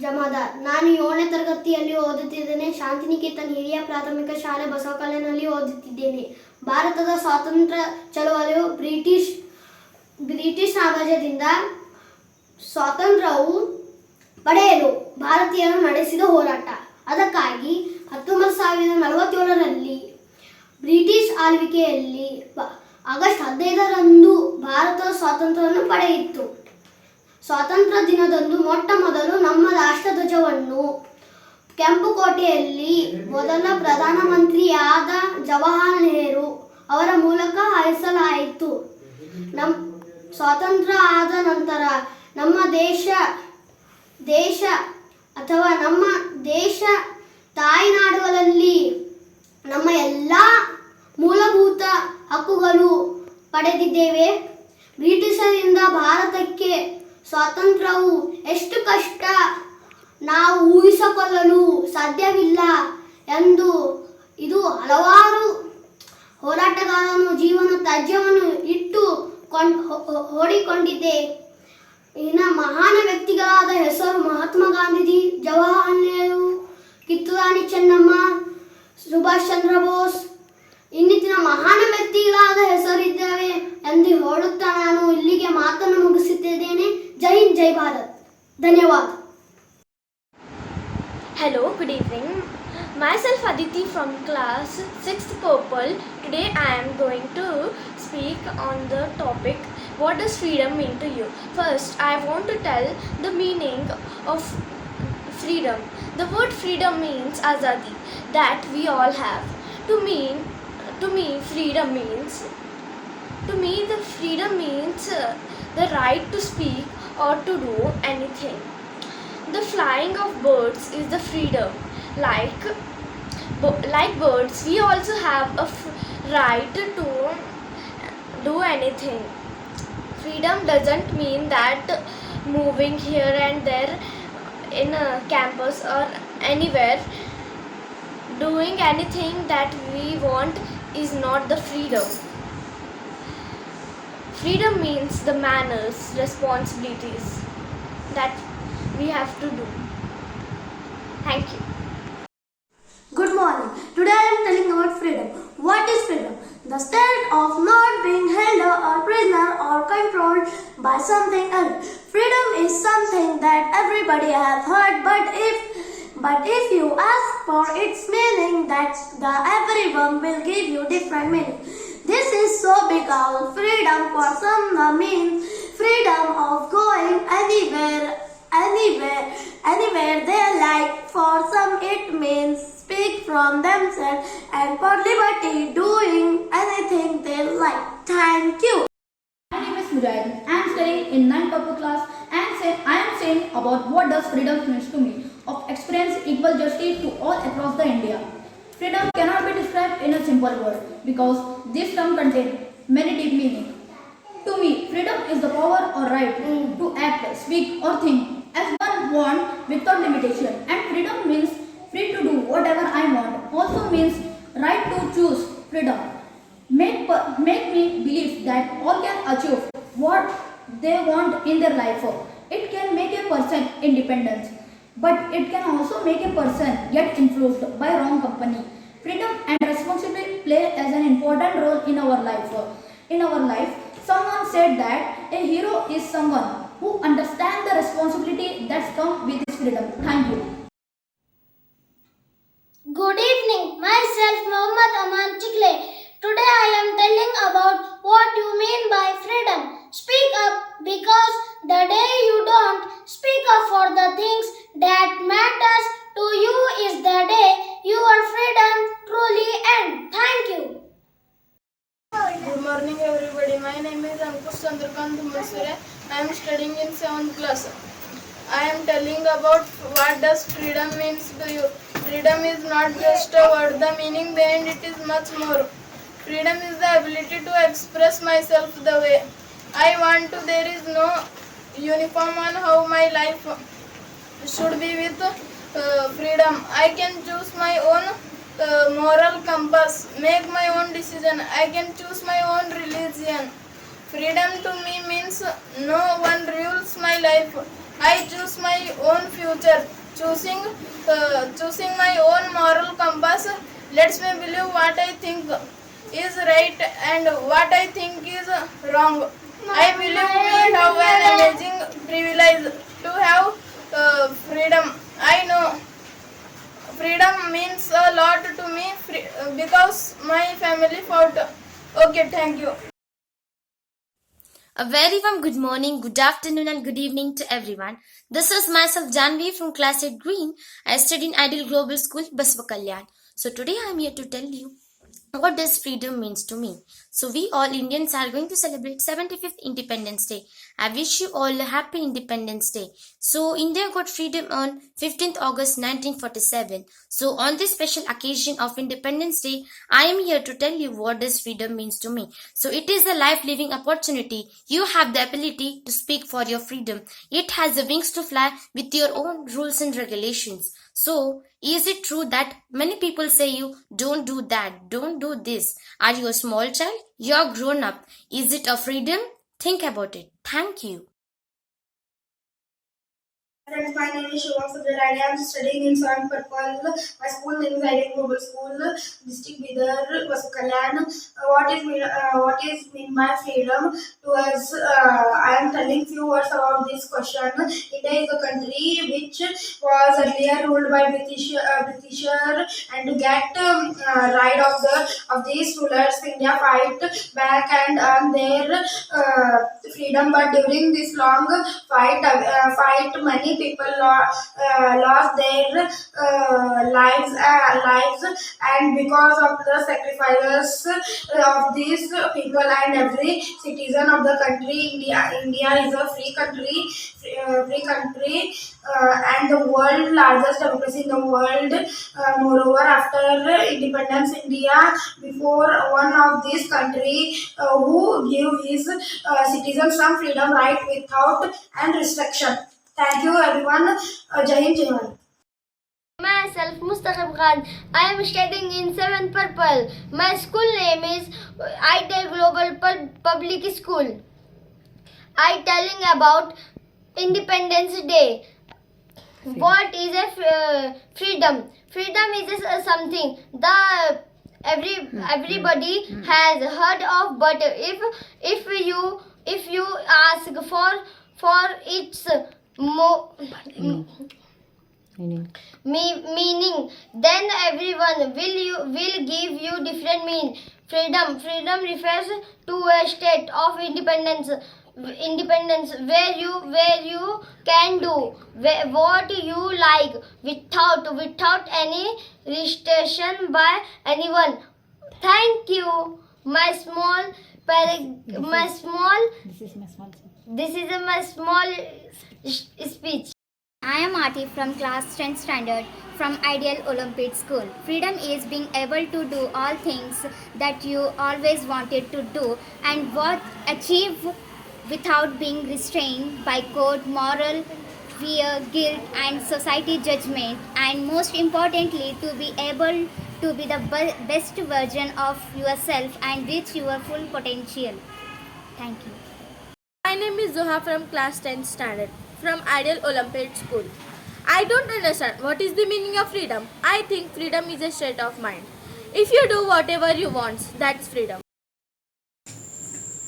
ಜಮಾದಾರ್. ನಾನು 7ನೇ ತರಗತಿಯಲ್ಲಿ ಓದುತ್ತಿದ್ದೇನೆ. ಶಾಂತಿನಿಕೇತನ್ ಹಿರಿಯ ಪ್ರಾಥಮಿಕ ಶಾಲೆ ಬಸವಕಲ್ಯಾಣದಲ್ಲಿ ಓದುತ್ತಿದ್ದೇನೆ. ಭಾರತದ ಸ್ವಾತಂತ್ರ್ಯ ಚಳವಳಿಯು ಬ್ರಿಟಿಷ್ ಸಾಮ್ರಾಜ್ಯದಿಂದ ಸ್ವಾತಂತ್ರ್ಯವು ಪಡೆಯಲು ಭಾರತೀಯರು ನಡೆಸಿದ ಹೋರಾಟ. ಅದಕ್ಕಾಗಿ 1947ರಲ್ಲಿ ಬ್ರಿಟಿಷ್ ಆಳ್ವಿಕೆಯಲ್ಲಿ ಆಗಸ್ಟ್ 15ರಂದು ಭಾರತ ಸ್ವಾತಂತ್ರ್ಯವನ್ನು ಪಡೆಯಿತು. ಸ್ವಾತಂತ್ರ್ಯ ದಿನದಂದು ಮೊಟ್ಟ ಮೊದಲು ನಮ್ಮ ರಾಷ್ಟ್ರಧ್ವಜವನ್ನು ಕೆಂಪುಕೋಟೆಯಲ್ಲಿ ಮೊದಲ ಪ್ರಧಾನಮಂತ್ರಿಯಾದ ಜವಾಹರಲಾಲ್ ನೆಹರು ಅವರ ಮೂಲಕ ಹಾರಿಸಲಾಯಿತು. ಸ್ವಾತಂತ್ರ್ಯ ಆದ ನಂತರ ನಮ್ಮ ದೇಶ ತಾಯ್ನಾಡುಗಳಲ್ಲಿ ನಮ್ಮ ಎಲ್ಲ ಮೂಲಭೂತ ಹಕ್ಕುಗಳು ಪಡೆದಿದ್ದೇವೆ. ಬ್ರಿಟಿಷರಿಂದ ಭಾರತಕ್ಕೆ ಸ್ವಾತಂತ್ರ್ಯವು ಎಷ್ಟು ಕಷ್ಟ ನಾವು ಊಹಿಸಿಕೊಳ್ಳಲು ಸಾಧ್ಯವಿಲ್ಲ ಎಂದು ಇದು ಹಲವಾರು ಹೋರಾಟಗಾರನು ಜೀವನ ತ್ಯಾಜ್ಯವನ್ನು ಇಟ್ಟು ಓಡಿಕೊಂಡಿದೆ. ಇನ್ನು ಮಹಾನ್ ವ್ಯಕ್ತಿಗಳಾದ ಹೆಸರು ಮಹಾತ್ಮ ಗಾಂಧೀಜಿ, ಜವಾಹರಲಾಲ್ ನೆಹರು, ಕಿತ್ತೂರು ರಾಣಿ ಚೆನ್ನಮ್ಮ, ಸುಭಾಷ್ ಚಂದ್ರ ಬೋಸ್ ಇನ್ನಿತರ ಮಹಾನ್ ವ್ಯಕ್ತಿಗಳಾದ ಹೆಸರಿದ್ದಾವೆ ಎಂದು ಹೇಳುತ್ತಾ ನಾನು ಇಲ್ಲಿಗೆ ಮಾತನ್ನು ಮುಗಿಸುತ್ತಿದ್ದೇನೆ. ಜೈ ಹಿಂದ್, ಜೈ ಭಾರತ್. ಧನ್ಯವಾದ. Hello, good evening. Myself Aditi from class 6th Purple. Today I am going to speak on the topic what does freedom mean to you. First, I want to tell the meaning of freedom. The word freedom means azadi, that we all have. To me freedom means the right to speak or to do anything. The flying of birds is the freedom. Like birds, we also have a right to do anything. Freedom doesn't mean that moving here and there in a campus or anywhere, doing anything that we want is not the freedom. Freedom means the manners, responsibilities that we have to do. Thank you. Good morning. Today I am telling about freedom. What is freedom? The state of not being held or prisoner or controlled by something else. Freedom is something that everybody has heard, but if you ask for its meaning, everyone will give you different meaning. This is so because freedom for some means freedom of going anywhere they like. For some it means speak from themselves, and for liberty doing anything they like. Thank you. My name is Mujahid. I am studying in 9th upper class and I am saying about what does freedom means to me. Of experience equal justice to all across the India. Freedom cannot be described in a simple word because this term contains many deep meanings. To me, freedom is the power or right to act, speak or think as one wants without limitation. And freedom means free to do whatever I want. Also means right to choose. Freedom make me believe that all can achieve what they want in their life. It can make a person independent, but it can also make a person get influenced by wrong company. Freedom and responsibility play as an important role in our life. Someone said that a hero is someone who understands the responsibility that comes with his freedom. Thank you. Good evening. Myself Mohammad Aman Chikle. Today I am telling about what you mean by freedom. Speak up because the day you don't speak up for the things that matters to you is the day your freedom truly ends. Thank you. Good morning everybody. My name is Ankush Chandrakant Masure. I am studying in 7th class. I am telling about what does freedom means to you. Freedom is not just a word. The meaning behind it is much more. Freedom is the ability to express myself the way I want to. There is no uniform on how my life should be with freedom. I can choose my own moral compass, make my own decision. I can choose my own religion. Freedom to me means no one rules my life. I choose my own future. Choosing my own moral compass lets me believe what I think is right and what I think is wrong. I believe we have an amazing privilege to have freedom. I know freedom means a lot to me because my family fought. Okay, thank you. A very warm good morning, good afternoon and good evening to everyone. This is myself Janvi from class 8 Green. I study in IDEAL Global School, Basavakalyan. So today I am here to tell you what does freedom means to me. So we all Indians are going to celebrate 75th Independence Day. I wish you all a happy Independence Day. So India got freedom on 15th August 1947. So on this special occasion of Independence Day, I am here to tell you what does freedom means to me. So it is a life-living opportunity. You have the ability to speak for your freedom. It has the wings to fly with your own rules and regulations. So, is it true that many people say you don't do that, don't do this? Are you a small child? You're grown up. Is it a freedom? Think about it. Thank you. Friends, my name is Shubham Subral. I am studying in Sound Purple. My school name is IDEAL Global School, District Bidar, Basavakalyan. What is mean by freedom? To us, I am telling few words about this question. India is a country which was earlier ruled by Britisher, and to get right of these rulers, India fight back and earn their freedom. But during this long fight, many people lost their lives, and because of the sacrifices of these people and every citizen of the country, India is a free country, and the world largest democracy in the world. Moreover, after independence, India before one of these country who give his citizens some freedom right without and restriction. Thank you everyone. Jai Hind, Jai Bharat. Myself Mustaqim Khan. I am studying in 7th Purple. My school name is IDEAL Global Public School. I telling about Independence Day. What is a freedom? Freedom is something that everybody has heard of, but if you ask for its meaning, then everyone will give you different meaning. Freedom refers to a state of independence where you can do what you like without any restriction by anyone. Thank you. This is my small speech. I am Atif from class 10th standard from IDEAL Olympiad School. Freedom is being able to do all things that you always wanted to do and what achieve without being restrained by code, moral, fear, guilt and society judgment, and most importantly to be able to be the best version of yourself and reach your full potential. Thank you. My name is Zoha from class 10th standard from IDEAL Olympiad School. I don't understand what is the meaning of freedom. I think freedom is a state of mind. If you do whatever you want, that's freedom.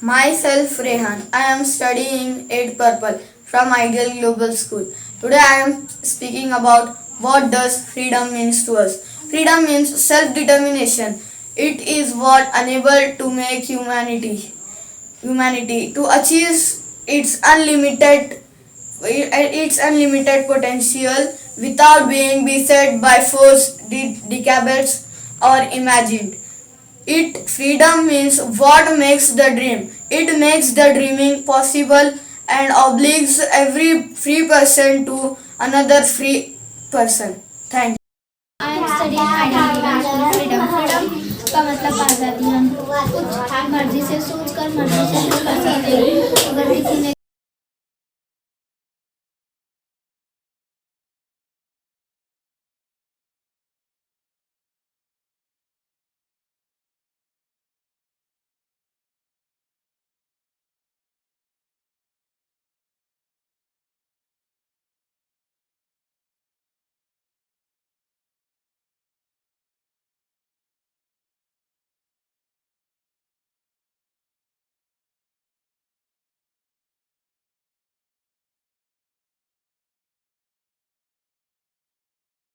Myself Rehan. I am studying 8 Purple from IDEAL Global School. Today I am speaking about what does freedom means to us. Freedom means self-determination. It is what enables to make humanity to achieve its unlimited potential without being beset by force, decables or imagined. Freedom means what makes the dream. It makes the dreaming possible and obliges every free person to another free person. Thank you. I am studying IDEAL freedom. Freedom का मतलब आज़ादी। हम कुछ मर्जी से सोच कर मर्जी से कर सकते हैं। अगर किसी ने